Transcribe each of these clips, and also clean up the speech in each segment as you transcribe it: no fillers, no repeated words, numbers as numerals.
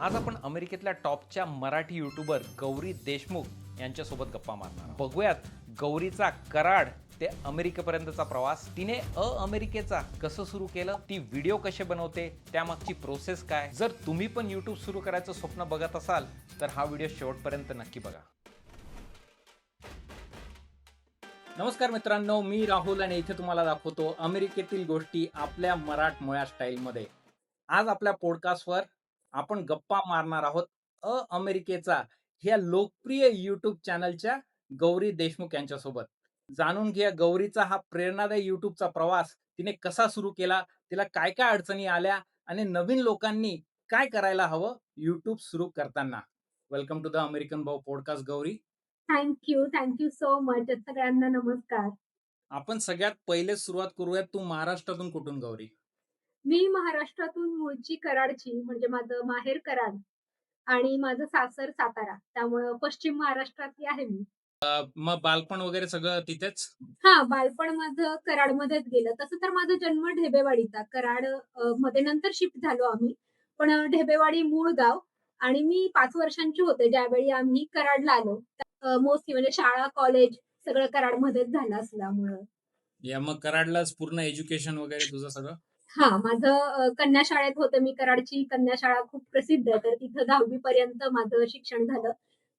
आज आपण अमेरिकेतल्या टॉपच्या मराठी युट्यूबर गौरी देशमुख यांच्यासोबत गप्पा मारणार आहोत. बघूयात गौरीचा कराड ते अमेरिकेपर्यंतचा प्रवास. तिने अमेरिकेचा कसं सुरू केलं, ती व्हिडिओ कसे बनवते, त्यामागची प्रोसेस काय. जर तुम्ही पण युट्यूब सुरू करायचं स्वप्न बघत असाल तर हा व्हिडिओ शेवटपर्यंत नक्की बघा. नमस्कार मित्रांनो, मी राहुल आणि इथे तुम्हाला दाखवतो अमेरिकेतील गोष्टी आपल्या मराठमोळ्या स्टाईलमध्ये. आज आपल्या पॉडकास्टवर आपण गप्पा मारणार आहोत अमेरिकेचा ह्या लोकप्रिय युट्यूब चॅनलच्या गौरी देशमुख यांच्यासोबत. जाणून घ्या गौरीचा हा प्रेरणादायी युट्यूबचा प्रवास. तिने कसा सुरू केला, तिला काय काय अडचणी आल्या आणि नवीन लोकांनी काय करायला हवं युट्यूब सुरू करताना. वेलकम टू द अमेरिकन भाऊ podcast Gauri. Thank you so much. सगळ्यांना नमस्कार. आपण सगळ्यात पहिले सुरुवात करूयात, तू महाराष्ट्रातून कुठून गौरी? मी महाराष्ट्रातून मूळची कराडची, म्हणजे माझं माहेर कराड आणि माझं सासर सातारा. त्यामुळं पश्चिम महाराष्ट्रातली आहे मी. मग बालपण वगैरे सगळं तिथेच? हां, बालपण माझं कराडमध्येच गेलं. तसं तर माझा जन्म ढेबेवाडीचा. कराड मध्ये नंतर शिफ्ट झालो आम्ही. पण ढेबेवाडी मूळ गाव आणि मी 5 वर्षांची होते ज्यावेळी आम्ही कराडला आलो. मोस्टली म्हणजे शाळा, कॉलेज सगळं कराडमध्येच झालं असल्यामुळं. या मग कराडलाच पूर्ण एज्युकेशन वगैरे तुझं सगळं? हां, माझं कन्या शाळेत होतं. मी कराडची कन्या शाळा खूप प्रसिद्ध आहे. तर तिथं 10वी पर्यंत माझं शिक्षण झालं.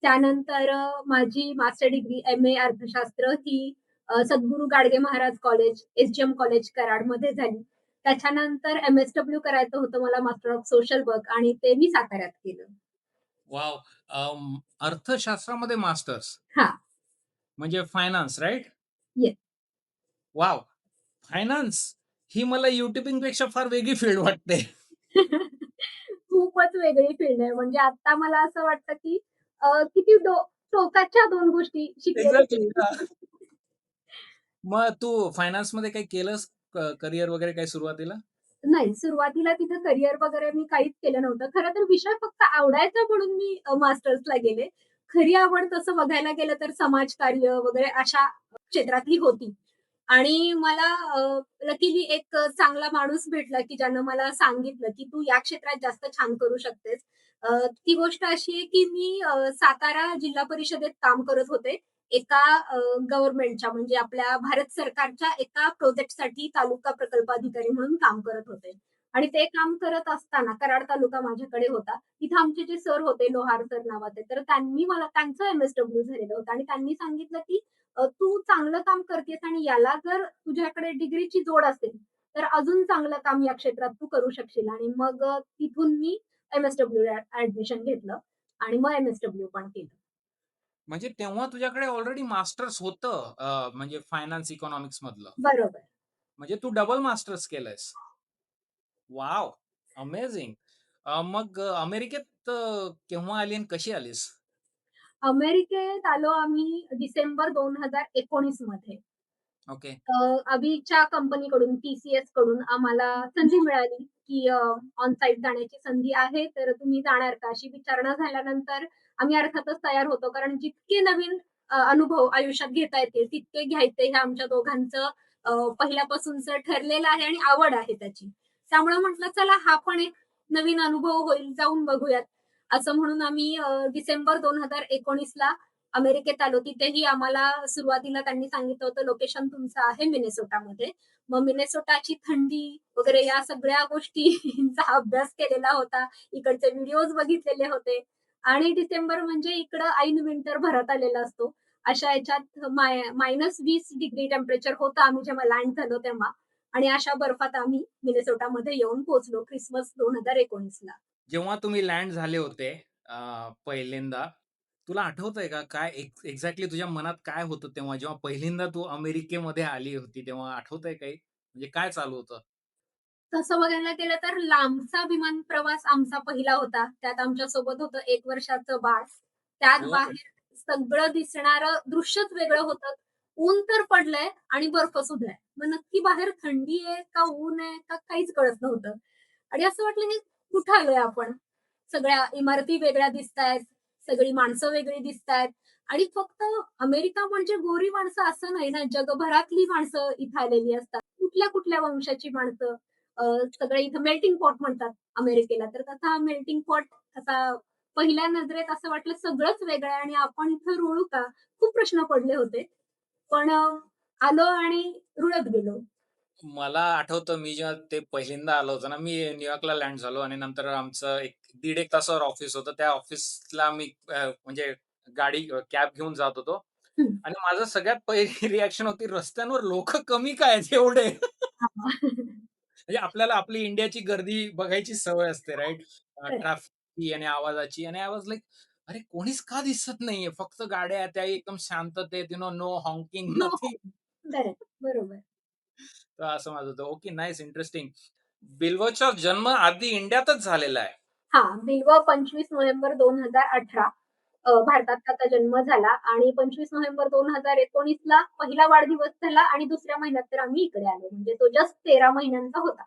त्यानंतर माझी मास्टर डिग्री एम.ए. अर्थशास्त्र ही Sadguru Gadge Maharaj college, SGM college कराडमध्ये झाली. त्याच्यानंतर एम-एस-डब्ल्यू करायचं होतं मला, मास्टर ऑफ सोशल वर्क, आणि ते मी साताऱ्यात केलं. वॉव! अर्थशास्त्रामध्ये मास्टर्स हां, म्हणजे finance, right? Yes. Wow! Finance ही मला यूट्यूबिंगपेक्षा फार वेगळी फील्ड वाटते. खूपच वेगळी फील्ड आहे. म्हणजे आता मला असं वाटतं, की किती टोकाच्या 2 गोष्टी शिकलेल्या एक्झॅक्टली. आहेत. मग तू फायनान्समध्ये काही केलंस, करियर वगैरे काही सुरुवातीला? नाही, सुरुवातीला तिथं करियर वगैरे मी काहीच केलं नव्हतं. खरं तर विषय फक्त आवडायचा म्हणून मी मास्टर्सला गेले. खरी आवड तसं बघायला गेलं तर समाजकार्य वगैरे अशा क्षेत्रातली होती. आणि मला लकीली एक चांगला माणूस भेटला, की ज्यानं मला सांगितलं, की "तू या क्षेत्रात जास्त छान करू शकतेस." ती गोष्ट अशी आहे, की मी सातारा जिल्हा परिषदेत काम करत होते. एका गव्हर्नमेंटच्या, म्हणजे आपल्या भारत सरकारच्या एका प्रोजेक्टसाठी तालुका प्रकल्प अधिकारी म्हणून काम करत होते. आणि ते काम करत असताना कराड तालुका माझ्याकडे होता. तिथं आमचे जे सर होते, लोहार सर नावाचे, तर त्यांनी मला, त्यांचं एम-एस-डब्ल्यू झालेलं होतं आणि त्यांनी सांगितलं, की "तू चांगलं काम करतेस आणि याला जर तुझ्याकडे डिग्रीची जोड असेल, तर अजून चांगलं काम या क्षेत्रात तू करू शकशील." आणि मग तिथून मी एम-एस-डब्ल्यूला ॲडमिशन घेतलं आणि मग एम-एस-डब्ल्यू पण केलं. म्हणजे तेव्हा तुझ्याकडे ऑलरेडी मास्टर्स होतं, म्हणजे फायनान्स इकॉनॉमिक्स मधलं. बरोबर. म्हणजे तू डबल मास्टर्स केलंयस. वॉव! अमेझिंग! मग अमेरिकेत केव्हा आली आणि कशी आलीस? अमेरिकेत आलो आम्ही डिसेंबर 2019 मध्ये. ओके. अभिच्या कंपनीकडून, टी-सी-एस कडून आम्हाला संधी मिळाली, की ऑन साइट जाण्याची संधी आहे, तर तुम्ही जाणार का? अशी विचारणा झाल्यानंतर आम्ही अर्थातच तयार होतो. कारण जितके नवीन अनुभव आयुष्यात घेता येतील, तितके घ्यायचे हे आमच्या दोघांचं पहिल्यापासूनचं ठरलेलं आहे आणि आवड आहे त्याची. त्यामुळे म्हटलं चला हा पण एक नवीन अनुभव होईल, जाऊन बघूयात. असं म्हणून आम्ही डिसेंबर 2019ला अमेरिकेत आलो. तिथेही आम्हाला सुरुवातीला त्यांनी सांगितलं होतं, लोकेशन तुमचं आहे मिनेसोटामध्ये. मग मिनेसोटाची थंडी वगैरे या सगळ्या गोष्टींचा अभ्यास केलेला होता. इकडचे व्हिडिओज बघितलेले होते आणि डिसेंबर म्हणजे इकडं ऐन विंटर भरात आलेला असतो. अशा ह्याच्यात -20 डिग्री टेम्परेचर होतं आम्ही जेव्हा लँड झालो तेव्हा. आणि अशा बर्फात आम्ही मिनेसोटामध्ये येऊन पोहोचलो क्रिसमस 2019ला. जेव्हा तुम्ही लँड झाले होते पहिल्यांदा, तुला आठवतंय का काय एक्झॅक्टली तुझ्या मनात काय होतं तेव्हा, जेव्हा पहिल्यांदा तू अमेरिकेमध्ये आली होती तेव्हा आठवतंय काही? म्हणजे काय चालू होतं? तसं बघायला गेलं तर लांबचा विमान प्रवास आमचा पहिला होता. त्यात आमच्यासोबत होतं 1 वर्षाचं बाळ. त्यात हो. बाहेर सगळं दिसणारं दृश्यच वेगळं होतं. ऊन तर पडलंय आणि बर्फ सुद्धा आहे. मग नक्की बाहेर थंडी आहे का ऊन आहे का काहीच कळत नव्हतं. आणि असं वाटलं की कुठं आलोय आपण? सगळ्या इमारती वेगळ्या दिसतायत, सगळी माणसं वेगळी दिसतायत आणि फक्त अमेरिका म्हणजे गोरी माणसं असं नाही ना, जगभरातली माणसं इथं आलेली असतात. कुठल्या-कुठल्या वंशाची माणसं. सगळे इथं मेल्टिंग पॉट म्हणतात अमेरिकेला. तर तसा मेल्टिंग पॉट असा पहिल्या नजरेत असं वाटलं सगळंच वेगळं आहे आणि आपण इथं रुळू का? खूप प्रश्न पडले होते. पण आलो आणि रुळत गेलो. मला आठवतं मी जेव्हा ते पहिल्यांदा आलो होतो ना, मी न्यूयॉर्कला लँड झालो आणि नंतर आमचं एक 1.5 तासावर ऑफिस होतं. त्या ऑफिसला मी म्हणजे कॅब घेऊन जात होतो हं. आणि माझं सगळ्यात पहिली रिएक्शन होती, रस्त्यांवर लोकं कमी काय आहेत एवढे? हां. म्हणजे आपल्याला आपली इंडियाची गर्दी बघायची सवय असते राइट? खरंय. ट्रॅफिकची आणि आवाजाची आणि आय वॉज लाइक, अरे कोणीच का दिसत नाहीये? फक्त गाड्या आहेत, त्याही एकदम शांततेत, no hawking, no nothing. Correct. बरोबर. तर असं माझं होतं. Okay, nice, interesting. बिल्वोचा जन्म आधी इंडियातच झालेला आहे. हां, बिल्व 25 नोव्हेंबर 2018 भारतात त्याचा जन्म झाला आणि 25 नोव्हेंबर 2019ला पहिला वाढदिवस झाला आणि दुसऱ्या महिन्यात तर आम्ही इकडे आलो. म्हणजे तो जस्ट 13 महिन्यांचा होता.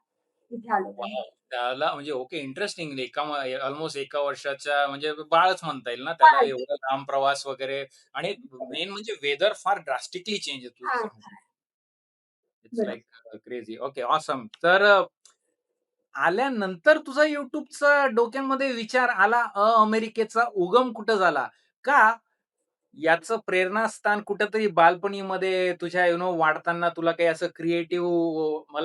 इथे आलो तेव्हा. वॉव! त्याला म्हणजे ओके, इंटरेस्टिंग. अल्मोस्ट एका वर्षाच्या म्हणजे बाळच म्हणता येईल ना त्याला, फार एवढा लांब प्रवास वगैरे आणि मेन म्हणजे वेदर फार ड्रास्टिकली चेंज आहे, तू फार, जसं फार. इट्स बरोबर. Like crazy. Okay, awesome. तर आल्यानंतर तुझा YouTubeचा डोक्यामध्ये विचार आला, अमेरिकेचा उगम कुठं झाला? का याचं प्रेरणास्थान कुठेतरी बालपणीमध्ये तुझ्या वाढताना तुला काही असं क्रिएटिव्ह,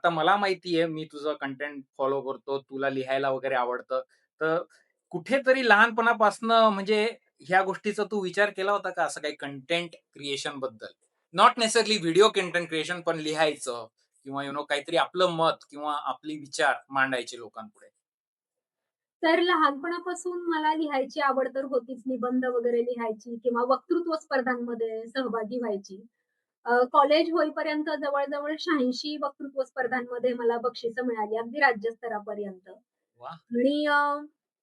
मला माहिती आहे, मी तुझं कंटेंट फॉलो करतो, तुला लिहायला वगैरे आवडतं. तर कुठेतरी लहानपणापासनं म्हणजे ह्या गोष्टीचा तू विचार केला होता का, असं काही कंटेंट क्रिएशन बद्दल? Not necessarily video content creation, पण लिहायचं किंवा काहीतरी आपलं मत किंवा आपली विचार मांडायचे लोकांपुढे? तर लहानपणापासून मला लिहायची आवड तर होतीच. निबंध वगैरे लिहायची किंवा वक्तृत्व स्पर्धांमध्ये सहभागी व्हायची. कॉलेज होईपर्यंत जवळ-जवळ 86 वक्तृत्व स्पर्धांमध्ये मला बक्षिसं मिळाली, अगदी राज्यस्तरापर्यंत. वाह! आणि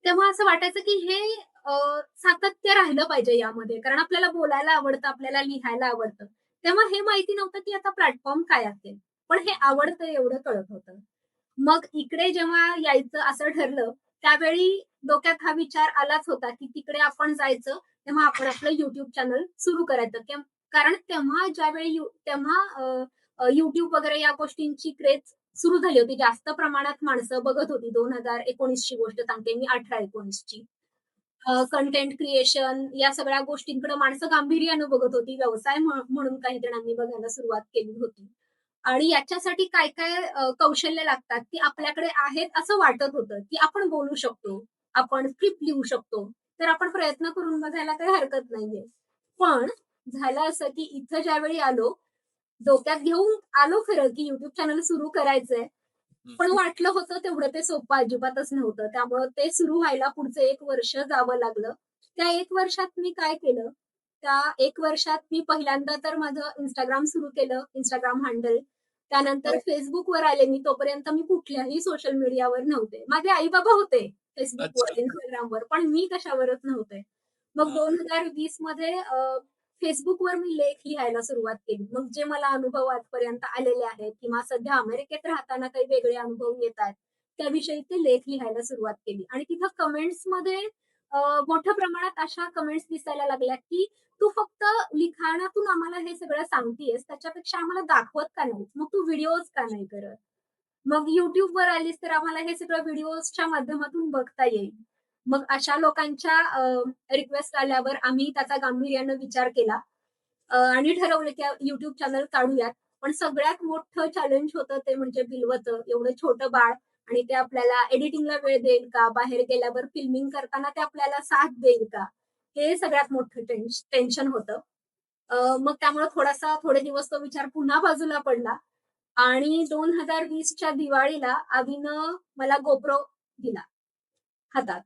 तेव्हा असं वाटायचं की हे अ, सातत्य राहिलं पाहिजे यामध्ये. कारण आपल्याला बोलायला आवडतं, आपल्याला लिहायला आवडतं. तेव्हा हे माहिती नव्हतं की आता प्लॅटफॉर्म काय असेल. पण हे आवडतं एवढं कळत होतं. मग इकडे जेव्हा यायचं असं ठरलं, त्यावेळी डोक्यात हा विचार आलाच होता, की तिकडे आपण जायचं, तेव्हा आपण आपलं YouTube चॅनल सुरू करायचं. कारण तेव्हा ज्यावेळी तेव्हा YouTube वगैरे या गोष्टींची क्रेझ सुरू झाली होती. जास्त प्रमाणात माणसं बघत होती. 2019 ची गोष्ट सांगते मी, 18-19 ची. कंटेंट क्रिएशन या सगळ्या गोष्टींकडे माणसं गांभीर्यानं बघत होती. व्यवसाय म्हणून काही जणांनी बघायला सुरुवात केली होती. आणि याच्यासाठी काय-काय कौशल्य लागतात, ती आपल्याकडे आहेत असं वाटत होतं, की आपण बोलू शकतो, आपण स्क्रिप्ट लिहू शकतो. तर आपण प्रयत्न करून बघायला काही हरकत नाहीये. पण झालं असं, की इथं ज्यावेळी आलो, डोक्यात घेऊन आलो खरं, की YouTube चॅनल सुरू करायचंय. हं. पण वाटलं होतं तेवढं ते सोपं अजिबातच नव्हतं. त्यामुळं ते सुरू व्हायला पुढचं 1 वर्ष जावं लागलं. त्या 1 वर्षात मी काय केलं, त्या 1 वर्षात मी पहिल्यांदा तर माझं Instagram सुरू केलं, Instagram हँडल. त्यानंतर Facebookवर आले मी. तोपर्यंत मी कुठल्याही सोशल मीडियावर नव्हते. माझे आई-बाबा होते अच्छा. Facebookवर, Instagramवर, पण मी कशावरच नव्हते. मग हां. 2020 मध्ये Facebookवर मी लेख लिहायला सुरुवात केली. मग जे मला अनुभव आजपर्यंत आलेले आहेत किंवा सध्या अमेरिकेत राहताना काही वेगळे अनुभव येतात, त्याविषयी ते लेख लिहायला सुरुवात केली आणि तिथं कमेंट्समध्ये मोठ्या प्रमाणात अशा कमेंट्स दिसायला लागल्या, की "तू फक्त लिखाणातून आम्हाला हे सगळं सांगतीयेस, त्याच्यापेक्षा आम्हाला दाखवत का नाहीस? मग तू व्हिडिओज का नाही करत?" मग YouTubeवर आलीस तर आम्हाला हे सगळं व्हिडिओजच्या माध्यमातून बघता येईल. मग अशा लोकांच्या रिक्वेस्ट आल्यावर आम्ही त्याचा गांभीर्यानं विचार केला आणि ठरवलं की YouTube चॅनल काढूयात. पण सगळ्यात मोठं चॅलेंज होतं ते म्हणजे बिलवतं. एवढं छोटं बाळ आणि ते आपल्याला एडिटिंगला वेळ देईल का? बाहेर गेल्यावर फिल्मिंग करताना ते आपल्याला साथ देईल का? हे सगळ्यात मोठं टेन्शन होतं. मग त्यामुळे थोडे दिवस तो विचार पुन्हा बाजूला पडला आणि 2020च्या दिवाळीला अवीनं मला GoPro दिला हातात,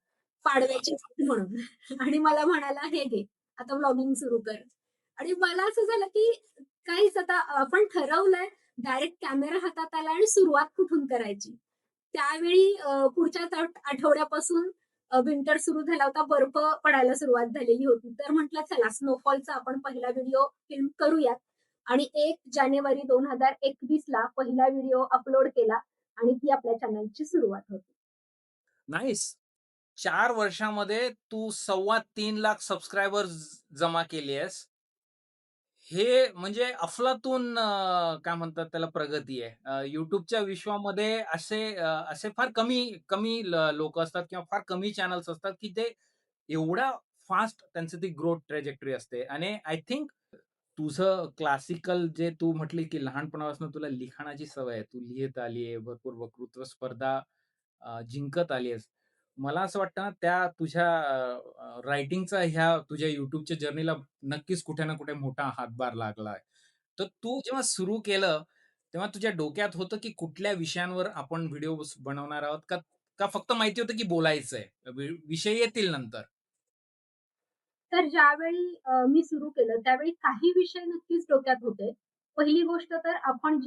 पाडव्याची गिफ्ट म्हणून आणि मला म्हणाला, "हे घे, आता व्लॉगिंग सुरू कर." आणि मला असं झालं, की काहीच आता आपण ठरवलंय, डायरेक्ट कॅमेरा हातात आला आणि सुरुवात कुठून करायची. त्यावेळी पुढच्याच आठवड्यापासून विंटर सुरू झाला होता. बर्फ पडायला सुरुवात झालेली होती. तर म्हटलं चला स्नोफॉलचा आपण पहिला व्हिडिओ फिल्म करूयात आणि 1 जानेवारी 2021ला पहिला व्हिडिओ अपलोड केला आणि ती आपल्या चॅनलची सुरुवात होती. नाईस. 4 वर्षामध्ये तू 3.25 लाख सबस्क्रायबर्स जमा केली आहेस. हे म्हणजे अफलातून काय म्हणतात त्याला प्रगती आहे. YouTubeच्या विश्वामध्ये असे फार कमी कमी लोकं असतात किंवा फार कमी चॅनल्स असतात, की ते एवढ्या फास्ट त्यांची ती ग्रोथ ट्रॅजेक्टरी असते आणि आय थिंक तुझं क्लासिकल जे तू म्हटली, की लहानपणापासून तुला लिखाणाची सवय आहे. तू लिहीत आली आहे, भरपूर वक्तृत्व स्पर्धा जिंकत आली आहेस. मला असं वाटतं ना, त्या तुझ्या रायटिंगचा ह्या तुझ्या YouTubeच्या जर्नीला नक्कीच कुठे ना कुठे मोठा हातभार लागला आहे. तर तू जेव्हा सुरू केलं, तेव्हा तुझ्या डोक्यात होतं, की कुठल्या विषयांवर आपण व्हिडिओज बनवणार आहोत का का फक्त माहिती होतं, की बोलायचंय? विषय येतील नंतर? तर ज्यावेळी मी सुरू केलं त्यावेळी काही विषय नक्कीच डोक्यात होते. पहिली गोष्ट तर आपण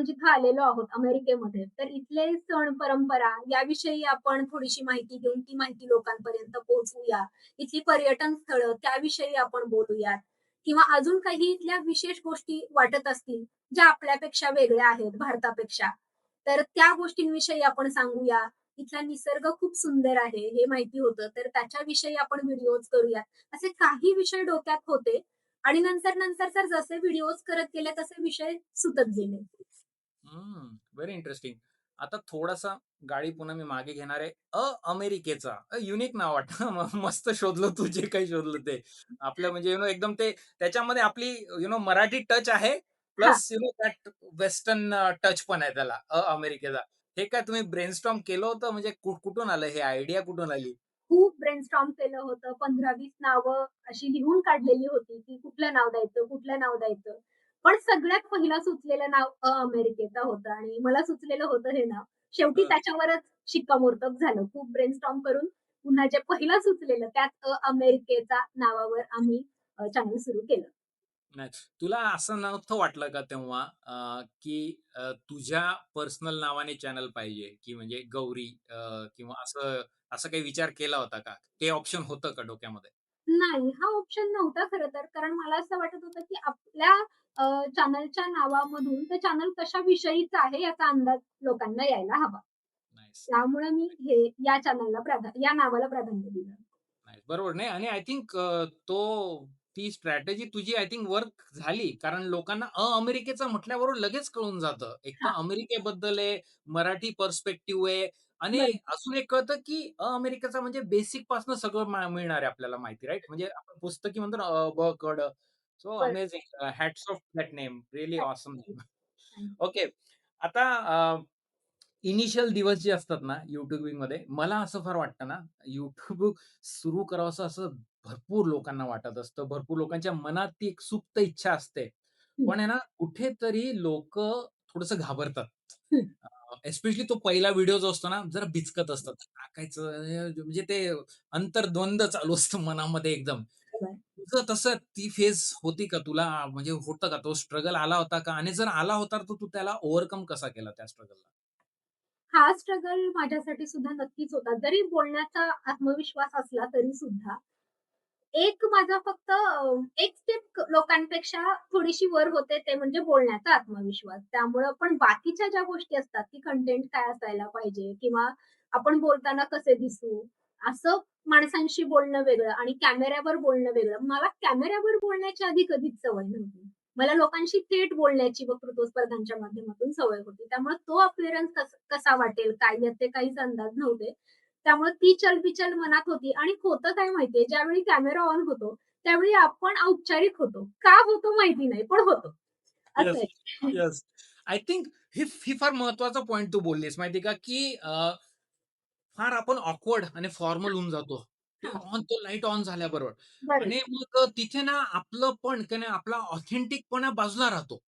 जिथं आलेलो आहोत अमेरिकेमध्ये, तर इथले सण परंपरा याविषयी आपण थोडीशी माहिती घेऊन ती माहिती लोकांपर्यंत पोहोचवूया. इथली पर्यटन स्थळं त्याविषयी आपण बोलूयात किंवा अजून काही इथल्या विशेष गोष्टी वाटत असतील, ज्या आपल्यापेक्षा वेगळ्या आहेत भारतापेक्षा, तर त्या गोष्टींविषयी आपण सांगूया. इथला निसर्ग खूप सुंदर आहे हे माहिती होतं, तर त्याच्याविषयी आपण व्हिडिओज करूया. असे काही विषय डोक्यात होते आणि नंतर सर जसे व्हिडिओज करत गेले तसे विषय सुटत गेले. Very interesting. आता थोडासा गाडी पुन्हा मी मागे घेणार आहे. अमेरिकेचा युनिक नाव वाटतं. मस्त शोधलं तू जे काही शोधलं ते. आपलं म्हणजे एकदम ते त्याच्यामध्ये आपली मराठी टच आहे. हां, प्लस दॅट वेस्टर्न टच पण आहे त्याला अमेरिकेचा. हे काय तुम्ही ब्रेनस्टॉर्म केलं होतं? म्हणजे कुठून आलं हे आयडिया कुठून आली? खूप ब्रेनस्टॉर्म केलं होतं. 15-20 नावं अशी लिहून काढलेली होती, की कुठलं नाव द्यायचं, कुठलं नाव द्यायचं. पण सगळ्यात पहिलं सुचलेलं नाव अमेरिकेचा होतं आणि मला सुचलेलं होतं हे नाव. शेवटी त्याच्यावरच शिक्कामोर्तब झालं. खूप ब्रेनस्टॉर्म करून पुन्हा जे पहिलं सुचलेलं त्यात अमेरिकेचा नावावर आम्ही चॅनल सुरू केलं. नाही. तुला असं नव्हतं वाटलं का तेव्हा की तुझ्या पर्सनल नावाने चॅनल पाहिजे, की म्हणजे गौरी किंवा असं असं काही विचार केला होता का? ते ऑप्शन होतं का डोक्यामध्ये? नाही, हा ऑप्शन नव्हता खरं तर. कारण मला असं वाटत होतं, की आपल्या चॅनलच्या नावामधून ते चॅनल कशाविषयीचं आहे याचा अंदाज लोकांना यायला हवा. नाईस. त्यामुळे मी हे या नावाला प्राधान्य दिलं. नाईस. बरोबर. नाही आणि आय थिंक ती स्ट्रॅटेजी तुझी आय थिंक वर्क झाली. कारण लोकांना अमेरिकेचं म्हटल्याबरोबर लगेच कळून जातं. एक तर हां, अमेरिकेबद्दल आहे, मराठी पर्स्पेक्टिव्ह आहे आणि बरोबर. अजून एक कळतं, की अमेरिकेचा म्हणजे बेसिकपासून सगळं मिळणार आहे आपल्याला माहिती, राइट? म्हणजे आपण पुस्तकी म्हणतो ना, ब, क, ड. सो बरं. Amazing. Hats off that name. Really awesome name. Thank okay. आता इनिशियल दिवस जे असतात ना YouTubingमध्ये, मला असं फार वाटतं ना, YouTube सुरू करावंसं असं भरपूर लोकांना वाटत असतं. भरपूर लोकांच्या मनात ती एक सुप्त इच्छा असते. हं, पण आहे ना, कुठेतरी लोकं थोडंसं घाबरतात. हं. स्पेशली तो पहिला व्हिडिओ जो असतो ना, जरा बिचकत असतात. टाकायचं म्हणजे ते अंतर्द्वंद चालू असतं मनामध्ये एकदम. बरोबर. तुझं तसं ती फेज होती का तुला? म्हणजे होतं का? तो स्ट्रगल आला होता का? आणि जर आला होता, तर तू त्याला ओव्हरकम कसा केला त्या स्ट्रगलला? हा स्ट्रगल माझ्यासाठी सुद्धा नक्कीच होता. जरी बोलण्याचा आत्मविश्वास असला तरी सुद्धा एक माझा फक्त एक स्टेप लोकांपेक्षा थोडीशी वर होते ते म्हणजे बोलण्याचा आत्मविश्वास. त्यामुळं पण बाकीच्या ज्या गोष्टी असतात, की कंटेंट काय असायला पाहिजे किंवा आपण बोलताना कसे दिसू, असं माणसांशी बोलणं वेगळं आणि कॅमेऱ्यावर बोलणं वेगळं. मला कॅमेऱ्यावर बोलण्याची आधी कधीच सवय नव्हती. मला लोकांशी थेट बोलण्याची वक्तृत्व स्पर्धांच्या माध्यमातून सवय होती. त्यामुळे तो अपीअरन्स कसा वाटेल, काय याचे काहीच अंदाज नव्हते. त्यामुळे ती चलबिचल मनात होती आणि होतं काय माहितीये, ज्यावेळी कॅमेरा ऑन होतो, त्यावेळी आपण औपचारिक होतो. का होतो माहिती नाही, पण होतो. असं येस, आहे. येस. आय थिंक ही फार महत्वाचा पॉइंट तू बोललीस माहिती आहे का, की फार आपण ऑकवर्ड आणि फॉर्मल होऊन जातो. ते हां, तो लाईट ऑन झाल्याबरोबर बरोबर. आणि मग तिथे ना आपलं पण की नाही आपला ऑथेंटिकपणा बाजूला राहतो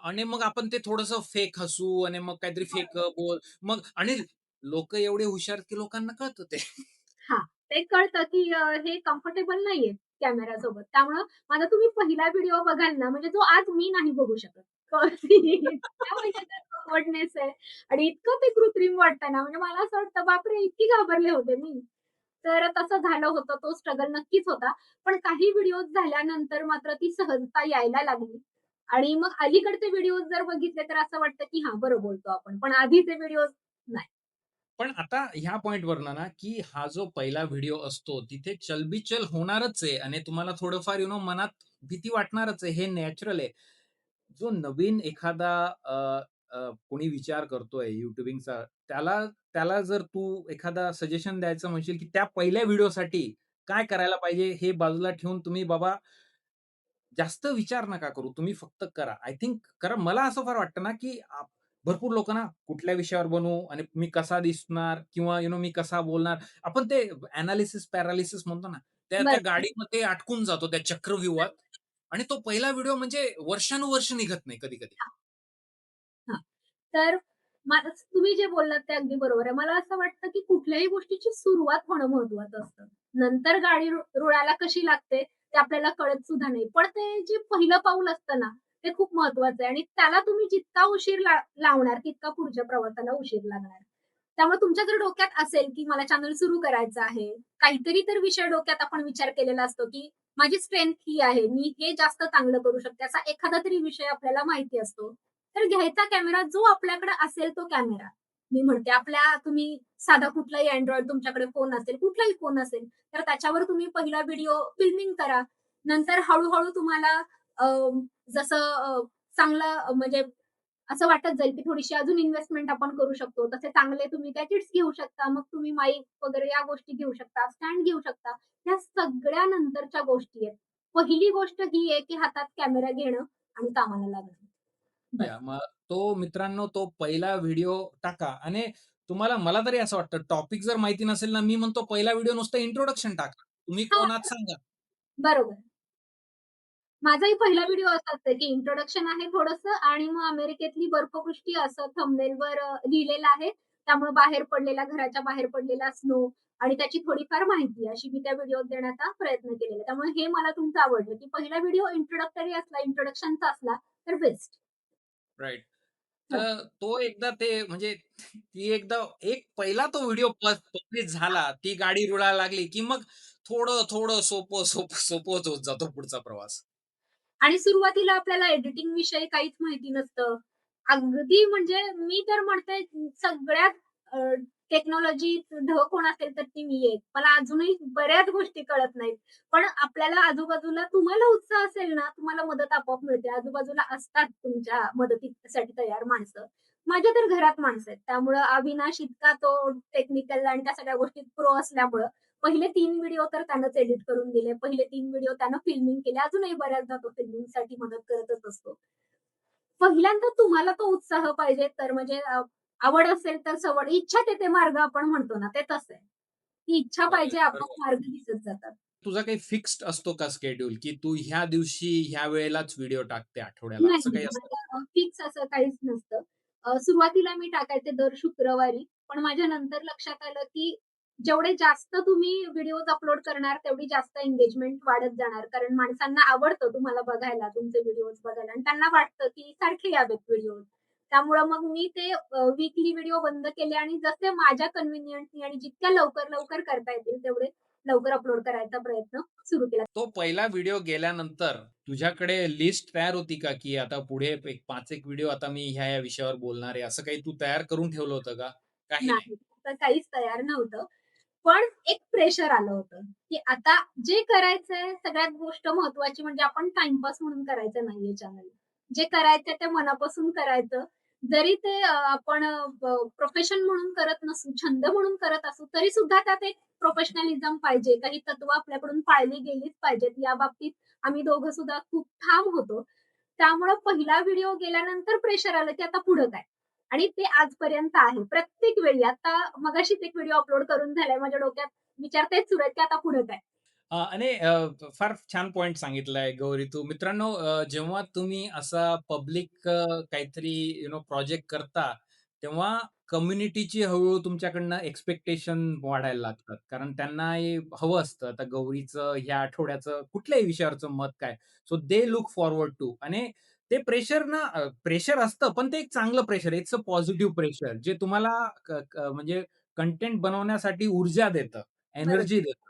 आणि मग आपण ते थोडंसं फेक हसू आणि मग काहीतरी फेक बोल मग आणि लोकं एवढे हुशार की लोकांना कळतं ते. हां, ते कळतं, की हे कम्फर्टेबल नाहीये कॅमेरासोबत. त्यामुळं माझा तुम्ही पहिला व्हिडिओ बघाल ना, म्हणजे तो आज मी नाही बघू शकत. इतका म्हणजे त्यात ऑकवर्डनेस आहे आणि इतकं ते कृत्रिम वाटतं ना, म्हणजे मला असं वाटतं, बापरे! इतकी घाबरले होते मी. तर तसं झालं होतं. तो स्ट्रगल नक्कीच होता. पण काही व्हिडिओज झाल्यानंतर मात्र ती सहजता यायला लागली आणि मग अलीकडचे व्हिडिओज जर बघितले, तर असं वाटतं, की हां, बरं बोलतो आपण. पण आधीचे व्हिडिओज नाही. पण आता ह्या पॉइंटवरनं ना, की हा जो पहिला व्हिडिओ असतो, तिथे चलबिचल होणारच आहे आणि तुम्हाला थोडंफार मनात भीती वाटणारच आहे, हे नॅचरल आहे. जो नवीन एखादा अ, कोणी विचार करतोय YouTubingचा, त्याला त्याला जर तू एखादा सजेशन द्यायचं म्हणशील, की त्या पहिल्या व्हिडिओसाठी काय करायला पाहिजे, हे बाजूला ठेवून तुम्ही बाबा जास्त विचार नका करू. तुम्ही फक्त करा. आय थिंक कारण मला असं फार वाटतं ना, की भरपूर लोकं ना कुठल्या विषयावर बनवू आणि मी कसा दिसणार किंवा मी कसा बोलणार. आपण ते एनालिसिस पॅरालिसिस म्हणतो ना, त्या त्या बरोबर. गाडीमध्ये अडकून जातो त्या चक्रव्यूहात आणि तो पहिला व्हिडिओ म्हणजे वर्षानुवर्ष निघत नाही कधी-कधी. हां, हां. तर तुम्ही जे बोललात ते अगदी बरोबर आहे. मला असं वाटतं, की कुठल्याही गोष्टीची सुरुवात होणं महत्वाचं असतं. नंतर गाडी रुळाला कशी लागते ते आपल्याला कळत सुद्धा नाही. पण ते जे पहिलं पाऊल असतं ना, ते खूप महत्वाचं आहे आणि त्याला तुम्ही जितका उशीर लावणार, तितका पुढच्या प्रवासाला उशीर लागणार. त्यामुळे तुमच्या जर डोक्यात असेल, की मला चॅनल सुरू करायचं आहे, काहीतरी तर विषय डोक्यात आपण विचार केलेला असतो, की माझी स्ट्रेंथ ही आहे, मी हे जास्त चांगलं करू शकते, असा एखादा तरी विषय आपल्याला माहिती असतो. तर घ्यायचा कॅमेरा जो आपल्याकडे असेल तो कॅमेरा. मी म्हणते तुम्ही साधा कुठलाही Android तुमच्याकडे फोन असेल, कुठलाही फोन असेल, तर त्याच्यावर तुम्ही पहिला व्हिडिओ फिल्मिंग करा. नंतर हळू तुम्हाला अ, जसं चांगलं म्हणजे असं वाटत जाईल, की थोडीशी अजून इन्व्हेस्टमेंट आपण करू शकतो. तसे चांगले तुम्ही गॅजेट्स घेऊ शकता. मग तुम्ही माईक वगैरे या गोष्टी घेऊ शकता, स्टँड घेऊ शकता. ह्या सगळ्या नंतरच्या गोष्टी आहेत. पहिली गोष्ट ही आहे, की हातात कॅमेरा घेणं आणि कामाला लागणं. बस. या मग तो मित्रांनो तो पहिला व्हिडिओ टाका आणि मला तरी असं वाटतं टॉपिक जर माहिती नसेल ना, मी म्हणतो पहिला व्हिडिओ नुसतं इंट्रोडक्शन टाका. तुम्ही हां, कोण आहात सांगा. बरोबर. माझाही पहिला व्हिडिओ असाच आहे, की इंट्रोडक्शन आहे थोडंसं आणि मग अमेरिकेतली बर्फवृष्टी असं थंबनेलवर लिहिलेलं आहे. त्यामुळे बाहेर पडलेला, घराच्या बाहेर पडलेला स्नो आणि त्याची थोडीफार माहिती अशी मी त्या व्हिडिओत देण्याचा प्रयत्न केलेला. त्यामुळे हे मला तुमचं आवडलं, की पहिला व्हिडिओ इंट्रोडक्टरी असला, इंट्रोडक्शनचा असला तर बेस्ट. राइट. हं. तर तो एकदा ते म्हणजे ती एकदा एक पहिला तो व्हिडिओ पब्लिश झाला, ती गाडी रुळायला लागली, की मग थोडं सोपं होत जातो पुढचा प्रवास. आणि सुरुवातीला आपल्याला एडिटिंग विषयी काहीच माहिती नसतं. अगदी म्हणजे मी तर म्हणते सगळ्यात टेक्नॉलॉजी ढ कोण असेल तर ती मी आहे. मला अजूनही बऱ्याच गोष्टी कळत नाहीत. पण आपल्याला आजूबाजूला तुम्हाला उत्साह असेल ना, तुम्हाला मदत आपोआप मिळते. आजूबाजूला असतात तुमच्या मदतीसाठी तयार माणसं. माझ्या तर घरात माणसं आहेत. त्यामुळं अविनाश इतका तो टेक्निकल आणि त्या सगळ्या गोष्टीत प्रो असल्यामुळं पहिले 3 व्हिडिओ तर त्यानंच एडिट करून दिले. पहिले 3 व्हिडिओ त्यानं फिल्मिंग केले. अजूनही बऱ्याचदा तो फिल्मिंगसाठी मदत करतच असतो. पहिल्यांदा तुम्हाला तो उत्साह पाहिजे तर म्हणजे आवड असेल तर सवड, इच्छा तेथे मार्ग आपण म्हणतो ना, ते तसं आहे. ती इच्छा पाहिजे, आपोआप बरोबर. मार्ग दिसत जातात. तुझा काही फिक्स्ड असतो का शेड्यूल, की तू ह्या दिवशी ह्या वेळेलाच व्हिडिओ टाकते आठवड्याला असं नाही, काही असतं? माझं फिक्स असं काहीच नसतं. सुरुवातीला मी टाकायचे दर शुक्रवारी, पण माझ्या नंतर लक्षात आलं, की जेवढे जास्त तुम्ही व्हिडिओज अपलोड करणार, तेवढी जास्त एंगेजमेंट वाढत जाणार. कारण माणसांना आवडतं तुम्हाला बघायला, तुमचे व्हिडिओज बघायला आणि त्यांना वाटतं, की सारखे यावेत व्हिडिओज. त्यामुळं मग मी ते वीकली व्हिडिओ बंद केले आणि जसे माझ्या कन्व्हिनियंटनी आणि जितक्या लवकर करता येतील, तेवढे लवकर अपलोड करायचा प्रयत्न सुरू केला. तो पहिला व्हिडिओ गेल्यानंतर तुझ्याकडे लिस्ट तयार होती का, की आता पुढे एक 5 एक व्हिडिओ आता मी ह्या विषयावर बोलणार आहे, असं काही तू तयार करून ठेवलं होतं का? काही नाही. नाही, तर काहीच तयार नव्हतं. पण एक प्रेशर आलं होतं, की आता जे करायचंय सगळ्यात गोष्ट महत्त्वाची म्हणजे आपण टाईमपास म्हणून करायचं नाहीये चॅनल. जे करायचंय ते मनापासून करायचं. जरी ते आपण प्रोफेशन म्हणून करत नसू, छंद म्हणून करत असू, तरी सुद्धा त्यात एक प्रोफेशनलिझम पाहिजे. काही तत्त्व आपल्याकडून पाळली गेलीच पाहिजेत. या बाबतीत आम्ही दोघं सुद्धा खूप ठाम होतो. त्यामुळं पहिला व्हिडिओ गेल्यानंतर प्रेशर आलं, की आता पुढं काय? आणि ते आजपर्यंत आहे. प्रत्येक वेळी आता मगाशीच एक व्हिडिओ अपलोड करून झालाय. माझ्या डोक्यात विचार तेच सुरू आहेत, की आता पुढं काय? आणि फार छान पॉइंट सांगितलाय गौरी तू. मित्रांनो जेव्हा तुम्ही असा पब्लिक काहीतरी प्रोजेक्ट करता, तेव्हा कम्युनिटीची हळू-हळू तुमच्याकडनं एक्स्पेक्टेशन वाढायला लागतात. कारण त्यांना हे हवं असतं. आता गौरीचं ह्या आठवड्याचं कुठल्याही विषयावरचं मत काय? So they look forward to आणि ते प्रेशर ना प्रेशर असतं, पण ते एक चांगलं pressure it's a positive pressure जे तुम्हाला म्हणजे कंटेंट बनवण्यासाठी ऊर्जा देतं, बरोबर. एनर्जी देतं.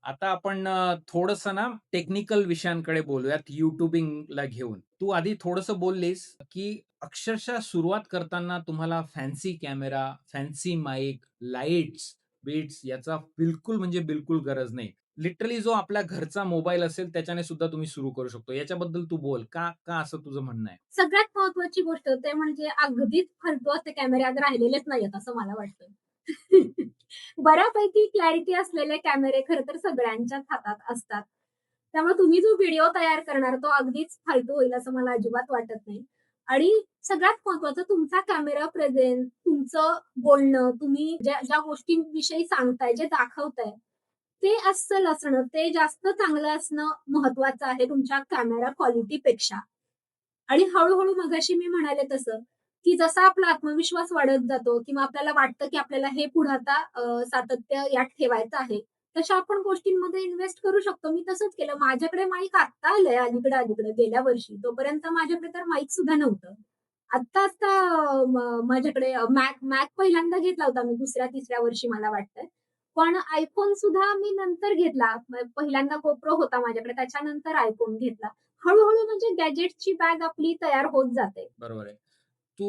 आता आपण थोडंसं ना टेक्निकल विषयांकडे बोलूयात YouTubingला घेऊन. तू आधी थोडंसं बोललीस, की अक्षरशः सुरुवात करताना तुम्हाला fancy camera, fancy mic, lights, beats याचा बिलकुल म्हणजे बिलकुल गरज नाही. लिटरली जो आपल्या घरचा मोबाईल असेल त्याच्याने सुद्धा तुम्ही सुरू करू शकतो. याच्याबद्दल तू बोल. का का असं तुझं म्हणणं आहे? सगळ्यात महत्त्वाची गोष्ट ते म्हणजे अगदीच फालतू असे कॅमेरे आज राहिलेलेच नाहीयेत असं मला वाटतं. बऱ्यापैकी क्लॅरिटी असलेले कॅमेरे खरं तर सगळ्यांच्याच हातात असतात. त्यामुळे तुम्ही जो व्हिडिओ तयार करणार तो अगदीच फालतू होईल असं मला अजिबात वाटत नाही. आणि सगळ्यात महत्त्वाचं तुमचा कॅमेरा प्रेझेन्स, तुमचं बोलणं, तुम्ही ज्या ज्या गोष्टींविषयी सांगताय, जे दाखवताय, ते अस्सल असणं, ते जास्त चांगलं असणं महत्त्वाचं आहे तुमच्या कॅमेरा क्वालिटीपेक्षा. आणि हळू-हळू मगाशी मी म्हणाले तसं, की जसा आपला आत्मविश्वास वाढत जातो किंवा आपल्याला वाटतं, की आपल्याला हे पुढे आता सातत्य यात ठेवायचं आहे. तशा आपण गोष्टींमध्ये इन्व्हेस्ट करू शकतो. मी तसंच केलं. माझ्याकडे माईक आत्ता आलंय अलीकडे गेल्या वर्षी. तोपर्यंत माझ्याकडे तर माईक सुद्धा नव्हतं. आत्ता-आत्ता माझ्याकडे मॅक पहिल्यांदा घेतला होता मी 2ऱ्या-3ऱ्या वर्षी मला वाटतंय. पण iPhone सुद्धा मी नंतर घेतला. पहिल्यांदा GoPro होता माझ्याकडे. त्याच्यानंतर iPhone घेतला. हळू-हळू म्हणजे गॅजेट्सची बॅग आपली तयार होत जाते. बरोबर आहे. तू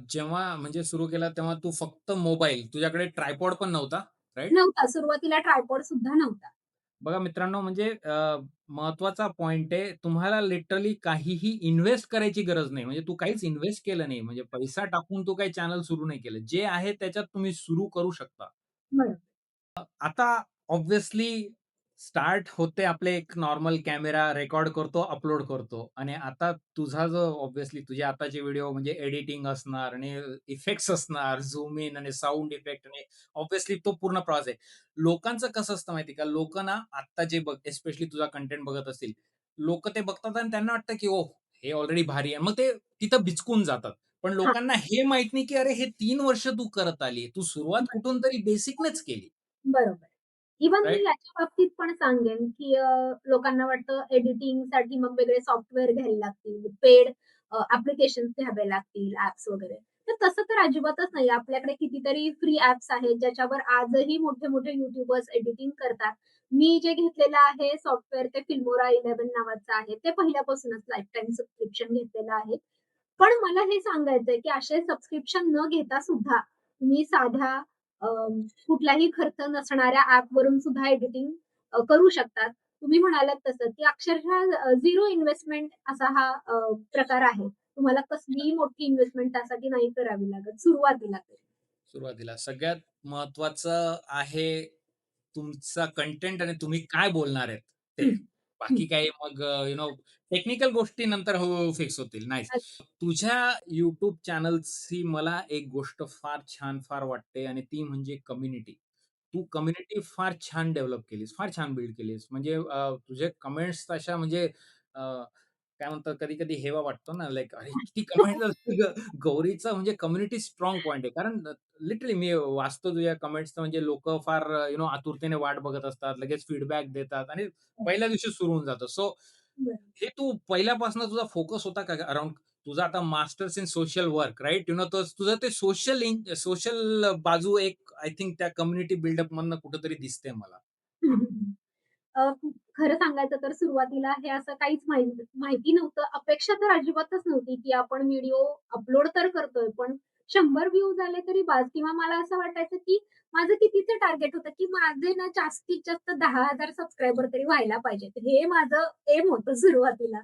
जेव्हा म्हणजे सुरू केला तेव्हा तू फक्त मोबाईल, तुझ्याकडे ट्रायपॉड पण नव्हता, राइट? नव्हता सुरुवातीला ट्रायपॉड सुद्धा नव्हता. बघा मित्रांनो, म्हणजे महत्त्वाचा पॉइंट आहे. तुम्हाला लिटरली काहीही इन्व्हेस्ट करायची गरज नाही. म्हणजे तू काहीच इन्व्हेस्ट केलं नाही. म्हणजे पैसा टाकून तू काही चॅनल सुरू नाही केलं. जे आहे त्याच्यात तुम्ही सुरू करू शकता. बरोबर. आता ऑब्व्हियसली स्टार्ट होते आपले एक नॉर्मल कॅमेरा रेकॉर्ड करतो, अपलोड करतो आणि आता तुझा जो ऑब्व्हियसली तुझे आताचे व्हिडिओ म्हणजे एडिटिंग असणार आणि इफेक्ट्स असणार, झूम इन आणि साउंड इफेक्ट आणि ऑब्व्हियसली तो पूर्ण प्रॉस आहे. लोकांचं कसं असतं माहिती का? लोकं ना आत्ता जे स्पेशली तुझा कंटेंट बघत असतील, लोकं ते बघतात आणि त्यांना वाटतं, की ओह! हे ऑलरेडी भारी आहे. मग ते तिथं बिचकून जातात. पण हां, लोकांना हे माहीत नाही, की अरे हे 3 वर्ष तू करत आली. तू सुरुवात बरं. कुठून तरी बेसिकनेच केली. बरोबर. इव्हन मी राइट? याच्या बाबतीत पण सांगेन, की लोकांना वाटतं एडिटिंगसाठी मग वेगळे सॉफ्टवेअर घ्यायला लागतील, पेड ॲप्लिकेशन्स घ्यावे लागतील, ॲप्स वगैरे. तर तसं तर अजिबातच नाही. आपल्याकडे कितीतरी फ्री ॲप्स आहेत, ज्याच्यावर आजही मोठे-मोठे यूट्यूबर्स एडिटिंग करतात. मी जे घेतलेलं आहे सॉफ्टवेअर ते Filmora 11 नावाचं आहे. ते पहिल्यापासूनच लाईफटाईम सबस्क्रिप्शन घेतलेलं आहे. पण मला हे सांगायचंय, की असे सबस्क्रिप्शन न घेता सुद्धा तुम्ही साध्या अ, कुठलाही खर्च नसणाऱ्या ॲपवरून सुद्धा एडिटिंग करू शकतात. तुम्ही म्हणालात तसं, की अक्षरशः झिरो इन्व्हेस्टमेंट असा हा प्रकार आहे. तुम्हाला कसलीही मोठी इन्व्हेस्टमेंट त्यासाठी नाही करावी लागत सुरुवातीला तरी. सुरुवातीला सगळ्यात महत्वाचं आहे तुमचा कंटेंट आणि तुम्ही काय बोलणार आहेत ते. हं, हं. बाकी काही मग टेक्निकल गोष्टी नंतर हळू-हळू फिक्स होतील. नाईस. तुझ्या YouTube चॅनल्सची मला एक गोष्ट फार छान, फार वाटते आणि ती म्हणजे कम्युनिटी. तू कम्युनिटी फार छान डेव्हलप केलीस, फार छान बिल्ड केलीस. म्हणजे तुझे कमेंट्स तशा म्हणजे काय म्हणतात कधी-कधी हेवा वाटतो ना, लाइक अरे किती कमेंट्स गौरीचा म्हणजे कम्युनिटी स्ट्राँग पॉइंट आहे. कारण लिटरली मी वाचतो तुझ्या कमेंट्स म्हणजे लोकं फार आतुरतेने वाट बघत असतात. लगेच फीडबॅक देतात आणि पहिल्या दिवशी सुरू होऊन जातं. सो बरं. हे तू पहिल्यापासून तुझा फोकस होता का अराउंड तुझा आता masters in social work right? तुझं ते सोशल बाजू एक आय थिंक त्या कम्युनिटी बिल्डअप मधनं कुठेतरी दिसते मला. हं, हं, हं. अ, खरं सांगायचं तर सुरुवातीला हे असं काहीच माहिती नव्हतं. अपेक्षा तर अजिबातच नव्हती, की आपण व्हिडिओ अपलोड तर करतोय, पण 100 व्ह्यूज आले तरी बास किंवा मला असं वाटायचं, की माझं कितीचं टार्गेट होतं, की माझे ना जास्तीत जास्त 10,000 सबस्क्रायबर तरी व्हायला पाहिजेत. हे माझं एम होतं सुरुवातीला.